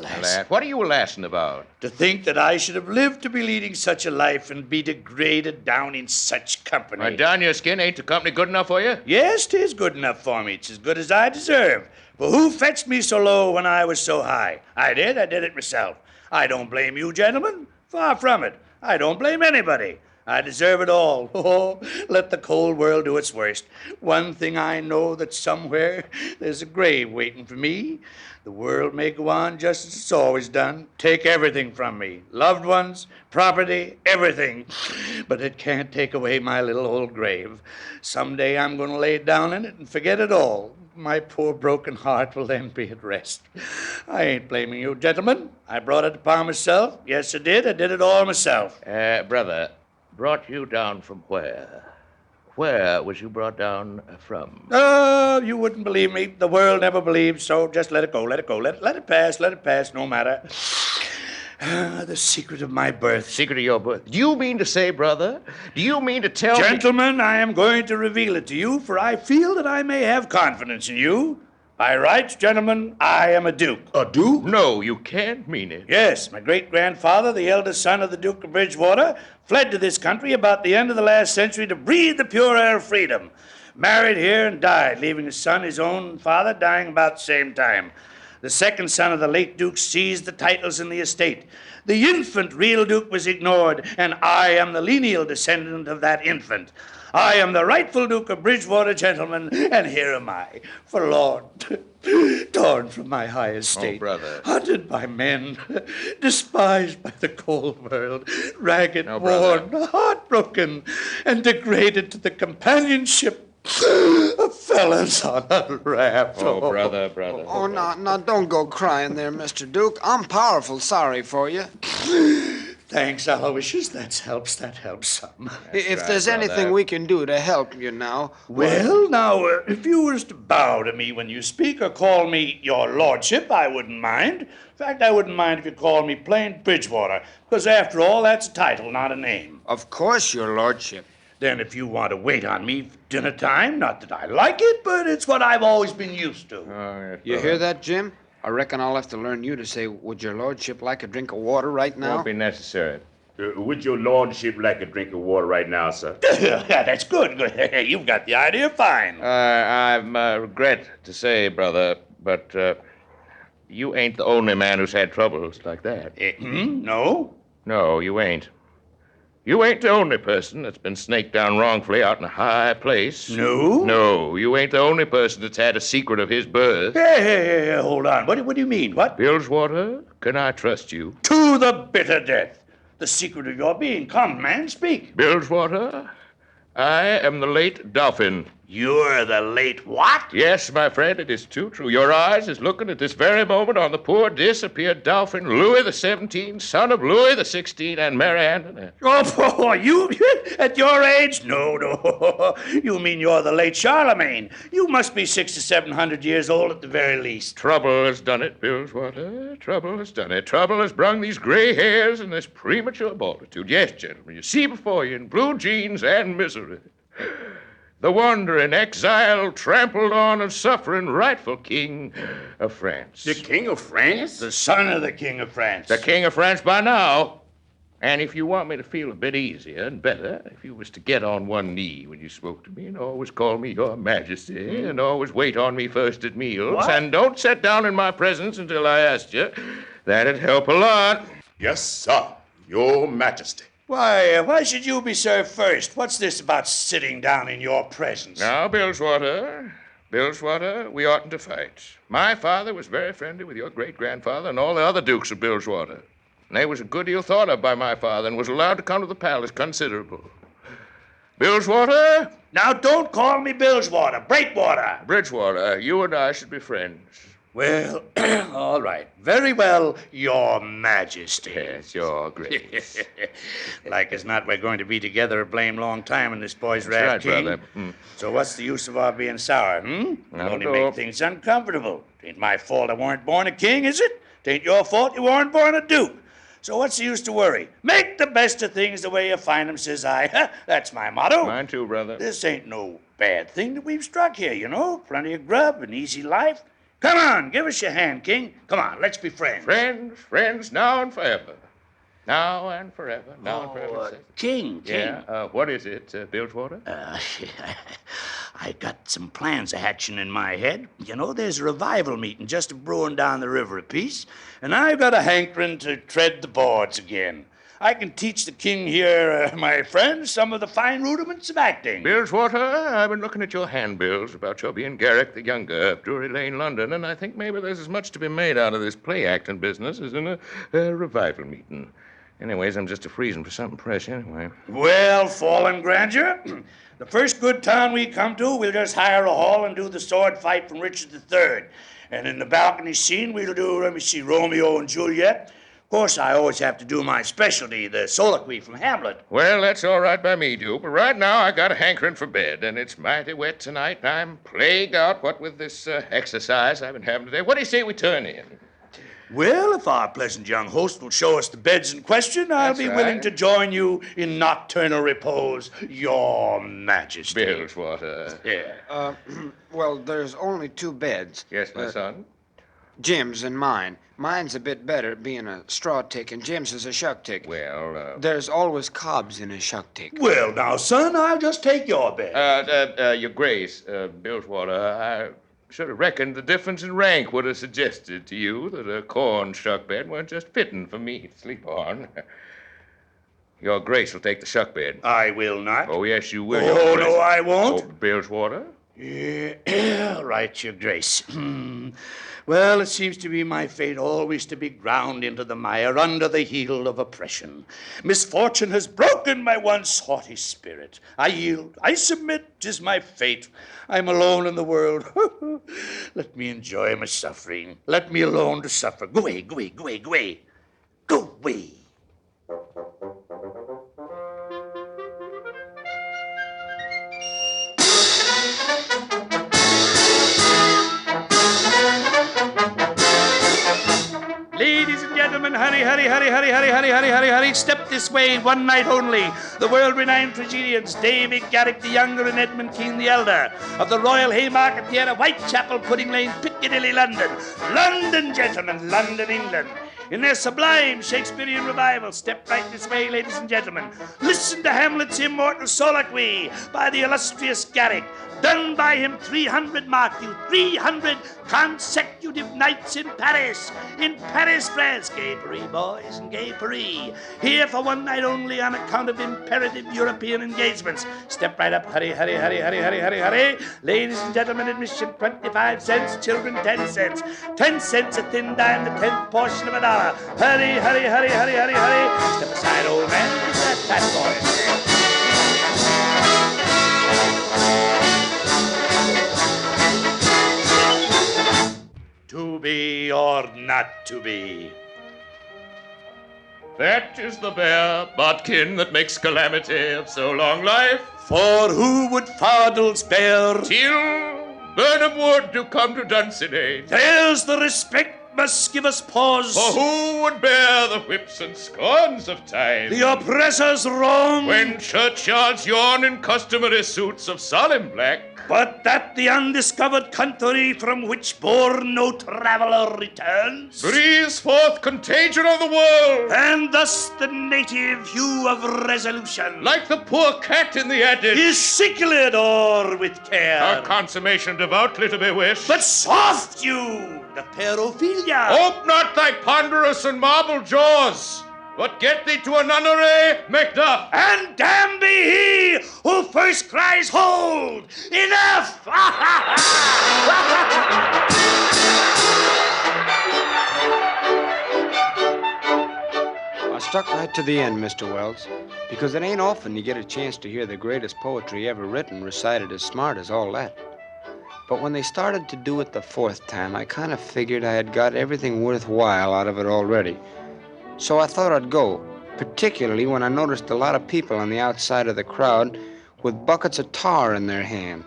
What are you laughing about? To think that I should have lived to be leading such a life and be degraded down in such company. Down your skin, ain't the company good enough for you? Yes, 'tis good enough for me. It's as good as I deserve. But who fetched me so low when I was so high? I did it myself. I don't blame you, gentlemen. Far from it. I don't blame anybody. I deserve it all. Oh, let the cold world do its worst. One thing I know, that somewhere there's a grave waiting for me. The world may go on just as it's always done. Take everything from me. Loved ones, property, everything. But it can't take away my little old grave. Someday I'm going to lay down in it and forget it all. My poor broken heart will then be at rest. I ain't blaming you, gentlemen. I brought it upon myself. Yes, I did. I did it all myself. Brother, brought you down from where? Where was you brought down from? Oh, you wouldn't believe me. The world never believes, so just let it go, let it go. Let it pass, no matter. The secret of my birth. Secret of your birth? Do you mean to say, brother? Do you mean to tell me... Gentlemen, I am going to reveal it to you, for I feel that I may have confidence in you. By rights, gentlemen, I am a duke. A duke? No, you can't mean it. Yes, my great-grandfather, the eldest son of the Duke of Bridgewater, fled to this country about the end of the last century to breathe the pure air of freedom. Married here and died, leaving his son, his own father, dying about the same time. The second son of the late Duke seized the titles in the estate. The infant real Duke was ignored, and I am the lineal descendant of that infant. I am the rightful Duke of Bridgewater, gentlemen, and here am I, forlorn, torn from my high estate, brother. hunted by men, despised by the cold world, ragged, worn, brother. heartbroken, and degraded to the companionship of felons on a raft. Oh, brother. Oh, now, don't go crying there, Mr. Duke. I'm powerful sorry for you. Thanks, Aloysius. That helps some. If right, there's anything brother. we can do to help you now, Well, now, if you was to bow to me when you speak or call me your lordship, I wouldn't mind. In fact, I wouldn't mind if you called me plain Bridgewater, because after all, that's a title, not a name. of course, your lordship. Then if you want to wait on me for dinner time, not that I like it, but it's what I've always been used to. You hear that, Jim? I reckon I'll have to learn you to say, would your lordship like a drink of water right now? Won't be necessary. Would your lordship like a drink of water right now, sir? Yeah, that's good. You've got the idea fine. I regret to say, brother, but you ain't the only man who's had troubles like that. No? No, you ain't. You ain't the only person that's been snaked down wrongfully out in a high place. No? No, you ain't the only person that's had a secret of his birth. Hey, hold on. What do you mean? What? Bilgewater, can I trust you? To the bitter death. The secret of your being. Come, man, speak. Bilgewater, I am the late Dolphin. You're the late what? Yes, my friend, it is too true. Your eyes is looking at this very moment on the poor disappeared Dolphin, Louis the 17th, son of Louis the 16th and Mary Antoinette. Oh, boy, you at your age? No. You mean you're the late Charlemagne. You must be 600 or 700 years old at the very least. Trouble has done it, Bilgewater. Trouble has done it. Trouble has brung these gray hairs and this premature balditude. Yes, gentlemen, you see before you in blue jeans and misery. The wandering, exile, trampled on and suffering rightful king of France. The King of France? The son of the King of France. The king of France by now. And if you want me to feel a bit easier and better, if you was to get on one knee when you spoke to me and always call me your majesty and always wait on me first at meals What? and don't sit down in my presence until I asked you, that'd help a lot. Yes, sir. Your Majesty. Why should you be served first? What's this about sitting down in your presence? Now, Bilgewater, we oughtn't to fight. My father was very friendly with your great-grandfather and all the other dukes of Bilgewater. And they was a good deal thought of by my father and was allowed to come to the palace considerable. Bilgewater, Now, don't call me Bilgewater. Breakwater. Bridgewater, you and I should be friends. Well, all right. Very well, Your Majesty. Yes, your grace. Like as not, we're going to be together a blame long time in this boy's That's raft, right, King. brother. So what's the use of our being sour, Not Only at make all. things uncomfortable. Ain't my fault I weren't born a king, is it? Tain't your fault you weren't born a duke. So what's the use to worry? Make the best of things the way you find them, says I. That's my motto. Mine too, brother. This ain't no bad thing that we've struck here, you know. Plenty of grub, an easy life. Come on, give us your hand, King. Come on, let's be friends. Friends, now and forever. Now and forever, now and forever. King. Yeah, what is it, Bilgewater? I got some plans a-hatching in my head. You know, there's a revival meeting just a-brewing down the river a piece, and I've got a hankering to tread the boards again. I can teach the king here, my friends, some of the fine rudiments of acting. Bilgewater, I've been looking at your handbills about your being Garrick the Younger of Drury Lane, London, and I think maybe there's as much to be made out of this play acting business as in a revival meeting. Anyways, I'm just a-freezing for something fresh anyway. Well, fallen grandeur, the first good town we come to, we'll just hire a hall and do the sword fight from Richard III. And in the balcony scene, we'll do, Romeo and Juliet. Of course, I always have to do my specialty, the soliloquy from Hamlet. Well, that's all right by me, Duke, but right now I got a hankering for bed, and it's mighty wet tonight, and I'm plagued out, what with this exercise I've been having today. What do you say we turn in? Well, if our pleasant young host will show us the beds in question, I'll That's be right. willing to join you in nocturnal repose, Your Majesty. Bilgewater. Yeah. Well, there's only two beds. Yes, my son? Jim's and mine. Mine's a bit better, being a straw tick, and Jim's is a shuck tick. Well, There's always cobs in a shuck tick. Well, now, son, I'll just take your bed. Your Grace, Bilgewater, I should have reckoned the difference in rank would have suggested to you that a corn shuck bed weren't just fitting for me to sleep on. Your Grace will take the shuck bed. I will not. Oh, yes, you will. Oh, Your Grace. no, I won't. Oh, Bilgewater? Yeah, right, Your Grace. Well, it seems to be my fate always to be ground into the mire under the heel of oppression. Misfortune has broken my once haughty spirit. I yield, I submit, 'tis my fate. I'm alone in the world. Let me enjoy my suffering. Let me alone to suffer. Go away, go away, go away, go away. Go away. hurry, hurry, hurry, hurry, hurry, hurry, hurry, hurry, hurry. Step this way, one night only. The world-renowned tragedians, David Garrick the Younger and Edmund Kean the Elder, of the Royal Haymarket Theatre, Whitechapel, Pudding Lane, Piccadilly, London. London, gentlemen, London, England. In their sublime Shakespearean revival, step right this way, ladies and gentlemen. Listen to Hamlet's immortal soliloquy by the illustrious Garrick, done by him 300, mark you, 300 consecutive nights in Paris, France. Gay Paris, boys, and gay Paris. Here for one night only on account of imperative European engagements. Step right up, hurry, hurry, hurry, hurry, hurry, hurry, hurry. Ladies and gentlemen, admission 25 cents, children 10 cents. 10 cents a thin dime, the 10th portion of a dollar. Hurry, hurry, hurry, hurry, hurry, hurry. Step aside, old man, get that fat boy. To be or not to be? That is the bare bodkin that makes calamity of so long life. For who would fardels bear? Till Burnham Wood do come to Dunsinane. There's the respect must give us pause. For who would bear the whips and scorns of time? The oppressor's wrong. When churchyards yawn in customary suits of solemn black. But that the undiscovered country from which born no traveler returns Breathes forth contagion of the world. and thus the native hue of resolution Like the poor cat in the adage. is sicklied o'er with care. A consummation devoutly to be wished. But soft you, the parophilia. Ope not thy ponderous and marble jaws, but get thee to a nunnery, Macduff. And damn be he who first cries, hold! Enough! I stuck right to the end, Mr. Wells, because it ain't often you get a chance to hear the greatest poetry ever written recited as smart as all that. But when they started to do it the fourth time, I kind of figured I had got everything worthwhile out of it already. So I thought I'd go, particularly when I noticed a lot of people on the outside of the crowd with buckets of tar in their hand.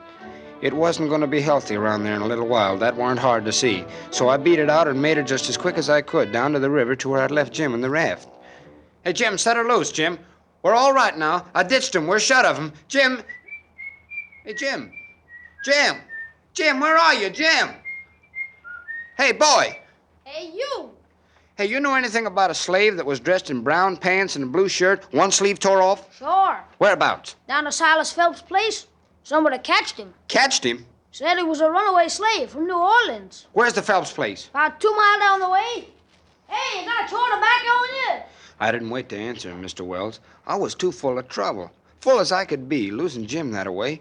It wasn't going to be healthy around there in a little while. That weren't hard to see. So I beat it out and made it just as quick as I could down to the river to where I'd left Jim in the raft. Hey, Jim, set her loose, Jim. We're all right now. I ditched him. We're shut of him. Jim. Hey, Jim. Jim. Jim, where are you, Jim? Hey, boy. Hey, you! Hey, you know anything about a slave that was dressed in brown pants and a blue shirt, one sleeve tore off? Sure. Whereabouts? Down to Silas Phelps' place. Somebody catched him. Catched him? Said he was a runaway slave from New Orleans. Where's the Phelps place? About 2 miles down the way. Hey, you got a chore tobacco on you? I didn't wait to answer him, Mr. Wells. I was too full of trouble. Full as I could be, losing Jim that away.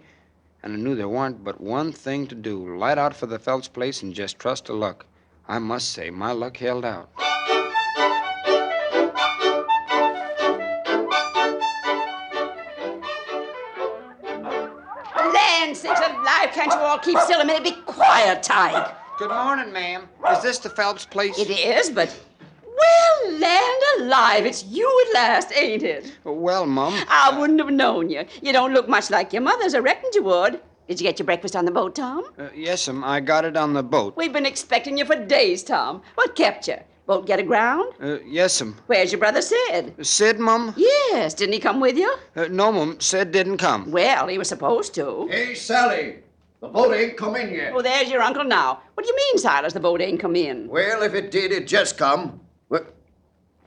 And I knew there weren't but one thing to do, light out for the Phelps place and just trust to luck. I must say, my luck held out. Land sakes alive, can't you all keep still a minute? Be quiet, Tige. Good morning, ma'am. Is this the Phelps place? It is, but... Well, land alive, it's you at last, ain't it? Well, Mum. I wouldn't have known you. You don't look much like your mother's. I reckoned you would. Did you get your breakfast on the boat, Tom? Yes'm, I got it on the boat. We've been expecting you for days, Tom. What kept you? Boat get aground? Yes'm. Where's your brother Sid? Sid, Mum? Yes, didn't he come with you? No, Mum, Sid didn't come. Well, he was supposed to. Hey, Sally, the boat ain't come in yet. Oh, there's your uncle now. What do you mean, Silas, the boat ain't come in? Well, if it did, it just come.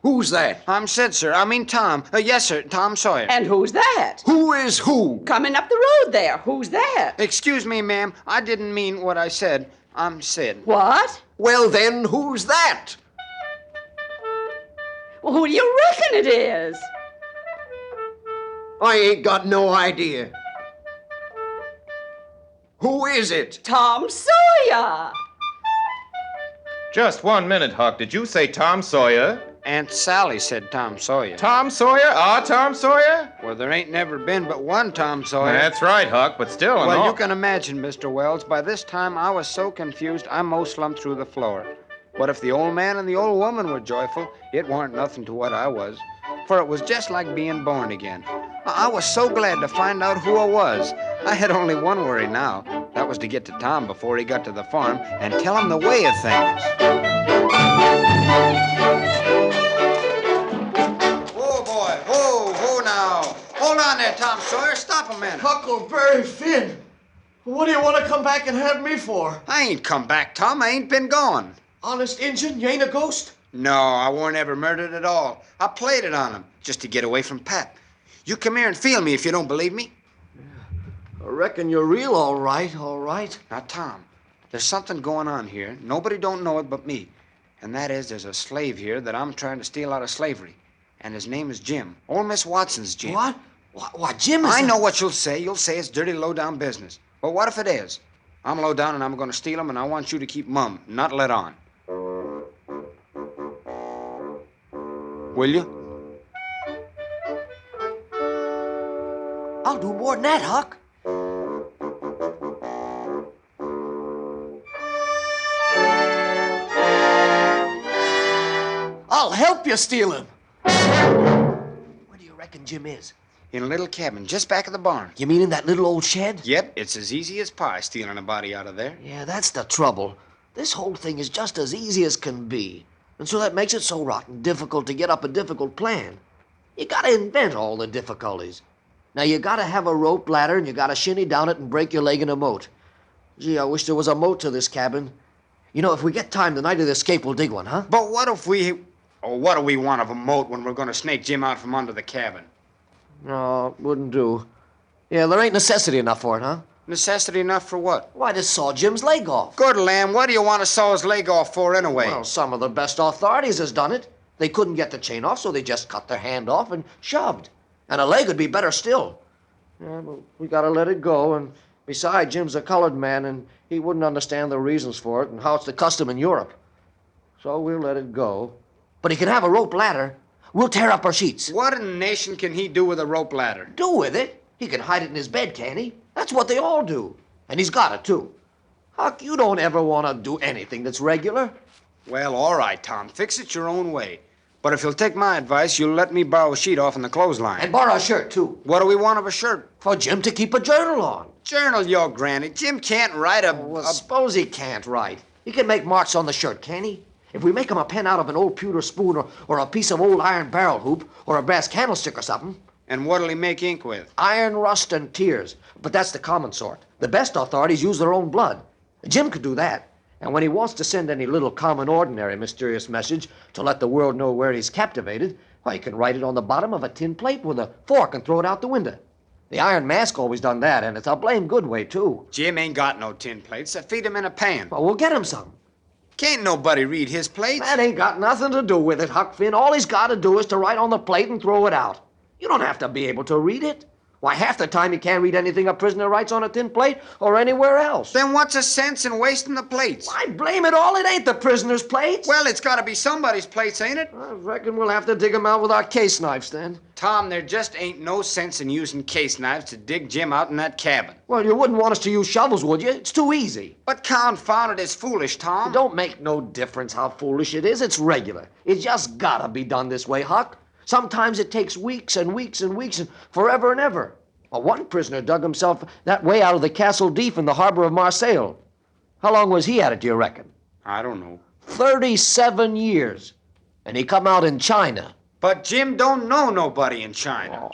Who's that? I'm Sid, sir. I mean Tom. Yes, sir, Tom Sawyer. And who's that? Who is who? Coming up the road there. Who's that? Excuse me, ma'am. I didn't mean what I said. I'm Sid. What? Well, then, who's that? Well, who do you reckon it is? I ain't got no idea. Who is it? Tom Sawyer. Just 1 minute, Huck. Did you say Tom Sawyer? Aunt Sally said Tom Sawyer. Tom Sawyer? Our Tom Sawyer? Well, there ain't never been but one Tom Sawyer. That's right, Huck, but still... Well, you can imagine, Mr. Wells, by this time I was so confused I most slumped through the floor. But if the old man and the old woman were joyful, it weren't nothing to what I was. For it was just like being born again. I was so glad to find out who I was. I had only one worry now. That was to get to Tom before he got to the farm and tell him the way of things. on there, Tom Sawyer. Stop a minute. Huckleberry Finn. What do you want to come back and have me for? I ain't come back, Tom. I ain't been gone. Honest Injun, you ain't a ghost? No, I weren't ever murdered at all. I played it on him just to get away from Pat. You come here and feel me if you don't believe me. I reckon you're real, all right, all right. Now, Tom, there's something going on here. Nobody don't know it but me. And that is there's a slave here that I'm trying to steal out of slavery. And his name is Jim. Old Miss Watson's Jim. What? What, Jim is I know what you'll say. You'll say it's dirty, low-down business. But what if it is? I'm low down and I'm going to steal him, and I want you to keep mum, not let on. Will you? I'll do more than that, Huck. I'll help you steal him. Where do you reckon Jim is? In a little cabin just back of the barn. You mean in that little old shed? Yep, it's as easy as pie stealing a body out of there. Yeah, that's the trouble. This whole thing is just as easy as can be. And so that makes it so rotten difficult to get up a difficult plan. You gotta invent all the difficulties. Now, you gotta have a rope ladder, and you gotta shinny down it and break your leg in a moat. Gee, I wish there was a moat to this cabin. You know, if we get time the night of the escape, we'll dig one, huh? But what if we... Oh, what do we want of a moat when we're going to snake Jim out from under the cabin? No, wouldn't do. Yeah, there ain't necessity enough for it, huh? Necessity enough for what? Why, to saw Jim's leg off. Good lamb, what do you want to saw his leg off for anyway? Well, some of the best authorities has done it. They couldn't get the chain off, so they just cut their hand off and shoved. And a leg would be better still. Yeah, but we gotta let it go, and besides, Jim's a colored man, and he wouldn't understand the reasons for it and how it's the custom in Europe. So we'll let it go. But he can have a rope ladder. We'll tear up our sheets. What in the nation can he do with a rope ladder? Do with it? He can hide it in his bed, can't he? That's what they all do. And he's got it, too. Huck, you don't ever want to do anything that's regular. Well, all right, Tom. Fix it your own way. But if you'll take my advice, you'll let me borrow a sheet off in the clothesline. And borrow a shirt, too. What do we want of a shirt? For Jim to keep a journal on. Journal, your granny. Jim can't write a... Well, suppose he can't write. He can make marks on the shirt, can he? If we make him a pen out of an old pewter spoon or a piece of old iron barrel hoop or a brass candlestick or something. And what'll he make ink with? Iron rust and tears. But that's the common sort. The best authorities use their own blood. Jim could do that. And when he wants to send any little common, ordinary, mysterious message to let the world know where he's captivated, well, he can write it on the bottom of a tin plate with a fork and throw it out the window. The Iron Mask always done that, and it's a blame good way, too. Jim ain't got no tin plates. So feed him in a pan. Well, we'll get him some. Can't nobody read his plates. That ain't got nothing to do with it, Huck Finn. All he's got to do is to write on the plate and throw it out. You don't have to be able to read it. Why, half the time he can't read anything a prisoner writes on a tin plate or anywhere else. Then what's the sense in wasting the plates? Why, blame it all, it ain't the prisoner's plates. Well, it's got to be somebody's plates, ain't it? I reckon we'll have to dig 'em out with our case knives then. Tom, there just ain't no sense in using case knives to dig Jim out in that cabin. Well, you wouldn't want us to use shovels, would you? It's too easy. But confound it, it's foolish, Tom. It don't make no difference how foolish it is. It's regular. It's just gotta be done this way, Huck. Sometimes it takes weeks and weeks and weeks and forever and ever. Well, one prisoner dug himself that way out of the Castle Deep in the harbor of Marseille. How long was he at it, do you reckon? I don't know. 37 years. And he come out in China. But Jim don't know nobody in China.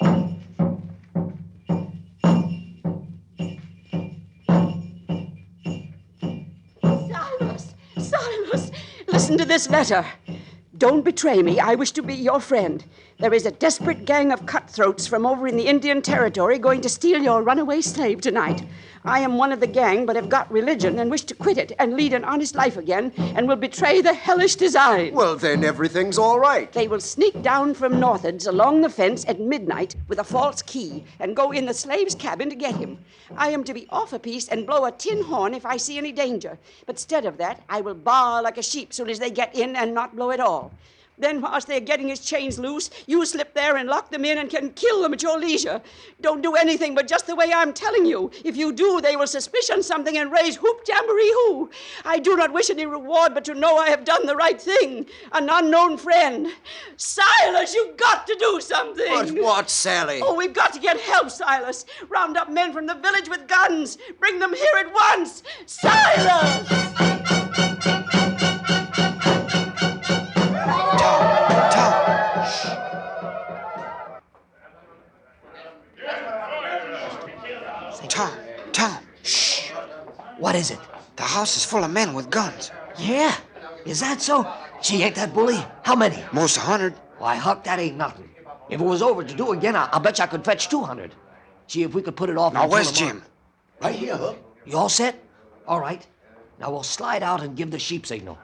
Silas, listen to this letter. Don't betray me. I wish to be your friend. There is a desperate gang of cutthroats from over in the Indian Territory going to steal your runaway slave tonight. I am one of the gang, but have got religion and wish to quit it and lead an honest life again and will betray the hellish design. Well, then everything's all right. They will sneak down from northards along the fence at midnight with a false key and go in the slave's cabin to get him. I am to be off a piece and blow a tin horn if I see any danger. But instead of that, I will baa like a sheep soon as they get in and not blow at all. Then, whilst they're getting his chains loose, you slip there and lock them in and can kill them at your leisure. Don't do anything but just the way I'm telling you. If you do, they will suspicion something and raise whoop jamboree hoo. I do not wish any reward but to know I have done the right thing. An unknown friend. Silas, you've got to do something. But what, Sally? Oh, we've got to get help, Silas. Round up men from the village with guns. Bring them here at once. Silas! Tom, Tom, Shh. What is it? the house is full of men with guns. Yeah. Is that so? Gee, ain't that bully? How many? Most 100. Why, Huck, that ain't nothing. If it was over to do again, I bet you I could fetch 200. Gee, if we could put it off Now, until where's tomorrow- Jim? Right here, Huck. You all set? All right. Now we'll slide out and give the sheep signal.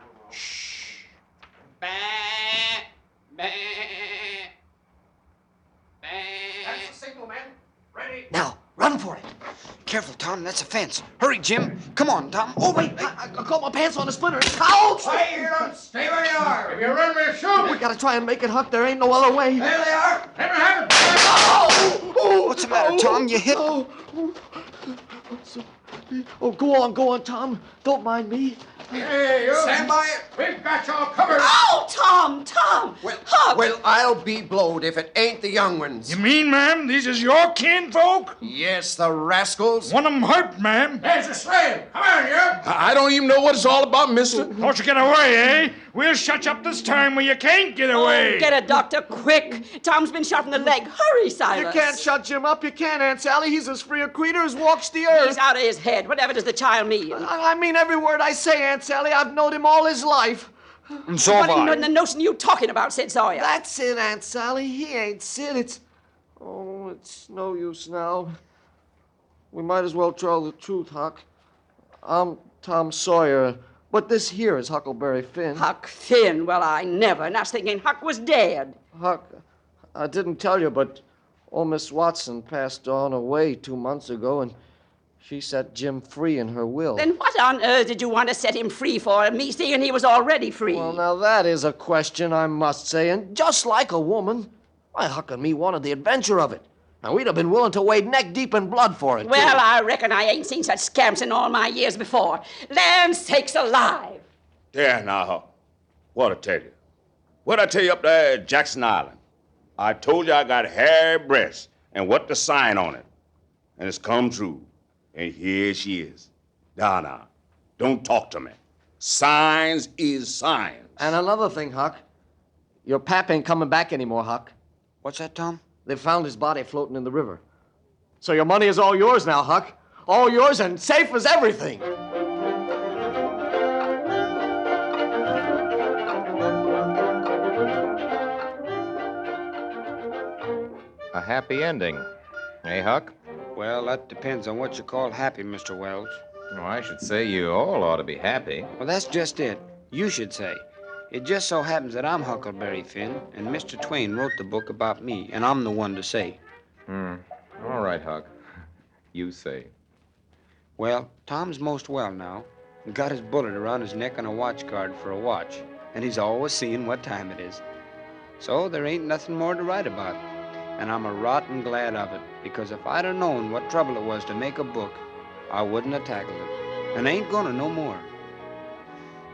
That's the signal, man. Ready? Now, run for it. Careful, Tom. That's a fence. Hurry, Jim. Come on, Tom. Oh, wait. I caught my pants on a splinter. Ouch! Hey, you don't stay where you are. If you run, we'll shoot. We gotta try and make it, Huck. There ain't no other way. There they are. Let me have it. What's the matter, Tom? You hit? Oh, go on, Tom. Don't mind me. Hey, you. Stand by it. We've got you all covered. Oh, Tom! Huck! Well, I'll be blowed if it ain't the young ones. You mean, ma'am, these is your kinfolk? Yes, the rascals. Want 'em hurt, ma'am? There's a slave. Come on, you. I don't even know what it's all about, mister. Don't you get away, eh? We'll shut you up this time where you can't get away. Get a doctor, quick! Tom's been shot in the leg. Hurry, Silas! You can't shut Jim up. You can't, Aunt Sally. He's as free a creature as walks the earth. He's out of his head. Whatever does the child mean? I mean every word I say, Aunt Sally. I've known him all his life. And so have What I. in the notion you talking about, said Sawyer? That's it, Aunt Sally. He ain't Sid. It's no use now. We might as well tell the truth, Huck. I'm Tom Sawyer, but this here is Huckleberry Finn. Huck Finn? Well, I never. And I was thinking Huck was dead. Huck, I didn't tell you, but old Miss Watson passed on away 2 months ago, and she set Jim free in her will. Then what on earth did you want to set him free for? Me seeing he was already free. Well, now that is a question, I must say, and just like a woman. Why, Huck and me wanted the adventure of it. And we'd have been willing to wade neck deep in blood for it. Well, too. I reckon I ain't seen such scamps in all my years before. Land sakes alive! There now, Huck. What'd I tell you? What'd I tell you up there at Jackson Island? I told you I got hairy breasts and what to sign on it. And it's come true. And here she is. Now, don't talk to me. Signs is signs. And another thing, Huck. Your pap ain't coming back anymore, Huck. What's that, Tom? They found his body floating in the river. So your money is all yours now, Huck. All yours and safe as everything. A happy ending. Eh, Huck? Well, that depends on what you call happy, Mr. Wells. Oh, I should say you all ought to be happy. Well, that's just it. You should say. It just so happens that I'm Huckleberry Finn, and Mr. Twain wrote the book about me, and I'm the one to say. All right, Huck. You say. Well, Tom's most well now. Got his bullet around his neck and a watch guard for a watch, and he's always seeing what time it is. So there ain't nothing more to write about. And I'm a rotten glad of it, because if I'd have known what trouble it was to make a book, I wouldn't have tackled it. And ain't gonna no more.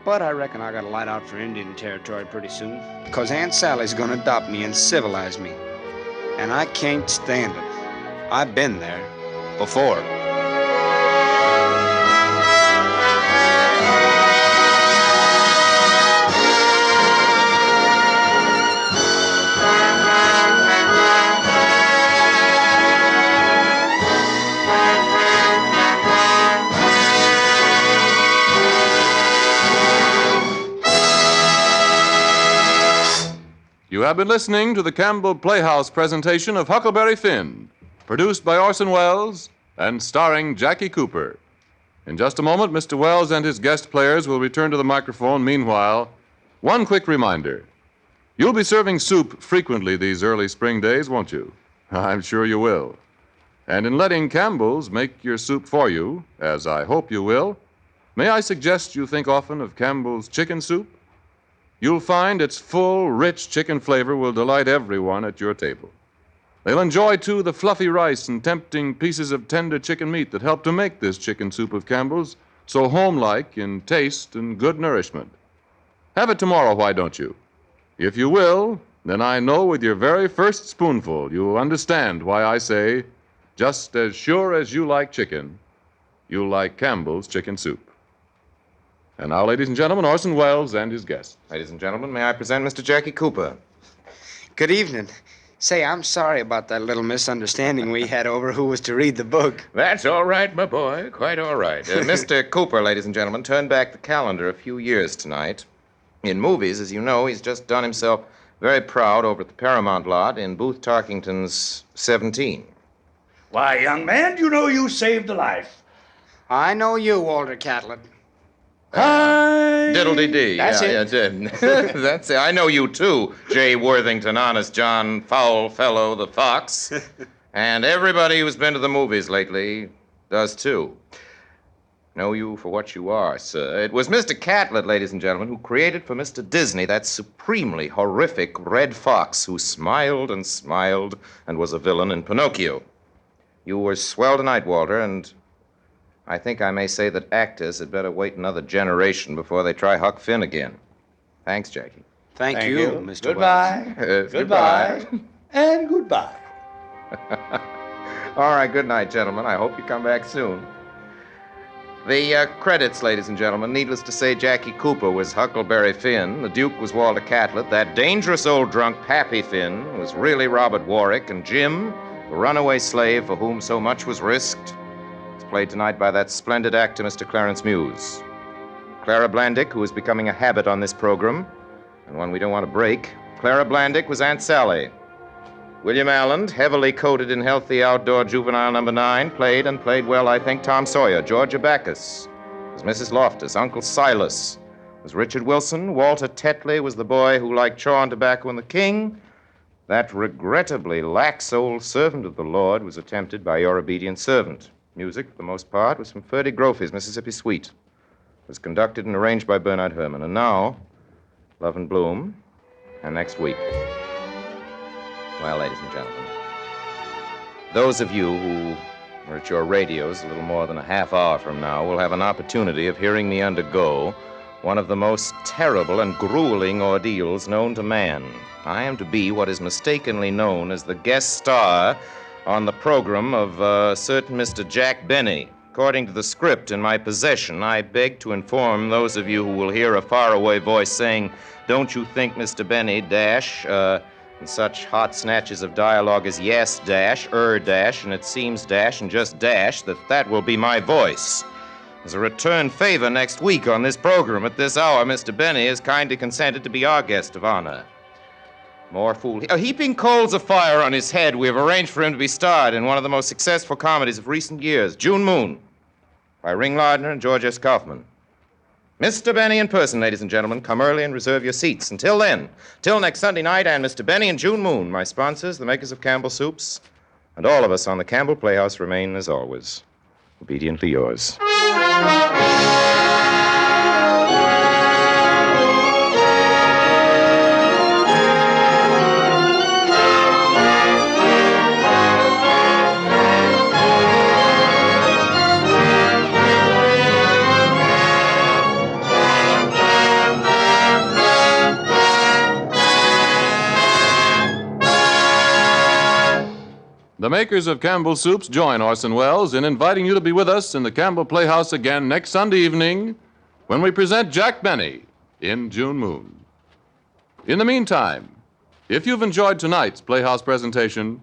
But I reckon I gotta light out for Indian territory pretty soon, 'cause Aunt Sally's gonna adopt me and civilize me. And I can't stand it. I've been there before. You have been listening to the Campbell Playhouse presentation of Huckleberry Finn, produced by Orson Welles and starring Jackie Cooper. In just a moment, Mr. Welles and his guest players will return to the microphone. Meanwhile, one quick reminder. You'll be serving soup frequently these early spring days, won't you? I'm sure you will. And in letting Campbell's make your soup for you, as I hope you will, may I suggest you think often of Campbell's chicken soup? You'll find its full, rich chicken flavor will delight everyone at your table. They'll enjoy, too, the fluffy rice and tempting pieces of tender chicken meat that help to make this chicken soup of Campbell's so homelike in taste and good nourishment. Have it tomorrow, why don't you? If you will, then I know with your very first spoonful you'll understand why I say, just as sure as you like chicken, you'll like Campbell's chicken soup. And now, ladies and gentlemen, Orson Welles and his guests. Ladies and gentlemen, may I present Mr. Jackie Cooper? Good evening. Say, I'm sorry about that little misunderstanding we had over who was to read the book. That's all right, my boy. Quite all right. Mr. Cooper, ladies and gentlemen, turned back the calendar a few years tonight. In movies, as you know, he's just done himself very proud over at the Paramount lot in Booth Tarkington's 17. Why, young man, you know you saved a life. I know you, Walter Catlett. Hi. Diddle-dee-dee. That's yeah, it. Yeah, that's it. I know you, too, Jay Worthington, Honest John, Foul Fellow, the Fox. And everybody who's been to the movies lately does, too. Know you for what you are, sir. It was Mr. Catlett, ladies and gentlemen, who created for Mr. Disney that supremely horrific Red Fox who smiled and was a villain in Pinocchio. You were swell tonight, Walter, and I think I may say that actors had better wait another generation before they try Huck Finn again. Thanks, Jackie. Thank you, Mr. Goodbye. Goodbye. And goodbye. All right, good night, gentlemen. I hope you come back soon. The credits, ladies and gentlemen. Needless to say, Jackie Cooper was Huckleberry Finn. The Duke was Walter Catlett. That dangerous old drunk, Pappy Finn, was really Robert Warwick. And Jim, the runaway slave for whom so much was risked, is played tonight by that splendid actor, Mr. Clarence Muse. Clara Blandick, who is becoming a habit on this program, and one we don't want to break. Clara Blandick was Aunt Sally. William Allen, heavily coated in healthy outdoor juvenile number 9, played well, I think, Tom Sawyer. Georgia Backus was Mrs. Loftus. Uncle Silas was Richard Wilson. Walter Tetley was the boy who liked chaw and tobacco and the king. That regrettably lax old servant of the Lord was attempted by your obedient servant. Music, for the most part, was from Ferdy Groffy's Mississippi Suite. It was conducted and arranged by Bernard Herrmann. And now, Love and Bloom, and next week. Well, ladies and gentlemen, those of you who are at your radios a little more than a half hour from now will have an opportunity of hearing me undergo one of the most terrible and grueling ordeals known to man. I am to be what is mistakenly known as the guest star on the program of a certain Mr. Jack Benny. According to the script in my possession, I beg to inform those of you who will hear a faraway voice saying, "Don't you think, Mr. Benny, dash," and such hot snatches of dialogue as yes, dash, dash, and it seems dash, and just dash, that will be my voice. As a return favor next week on this program at this hour, Mr. Benny has kindly consented to be our guest of honor. More fool. Heaping coals of fire on his head, we have arranged for him to be starred in one of the most successful comedies of recent years, June Moon, by Ring Lardner and George S. Kaufman. Mr. Benny in person, ladies and gentlemen. Come early and reserve your seats. Until then, till next Sunday night, and Mr. Benny and June Moon, my sponsors, the makers of Campbell Soups, and all of us on the Campbell Playhouse remain, as always, obediently yours. The makers of Campbell Soups join Orson Welles in inviting you to be with us in the Campbell Playhouse again next Sunday evening when we present Jack Benny in June Moon. In the meantime, if you've enjoyed tonight's Playhouse presentation,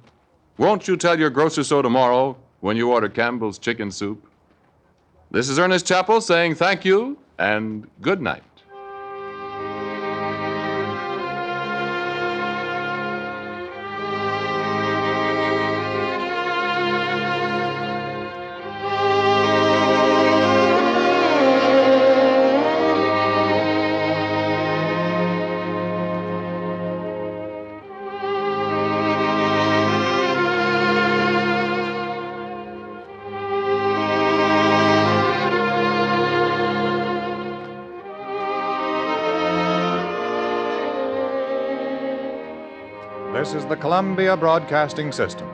won't you tell your grocer so tomorrow when you order Campbell's Chicken Soup? This is Ernest Chappell saying thank you and good night. This is the Columbia Broadcasting System.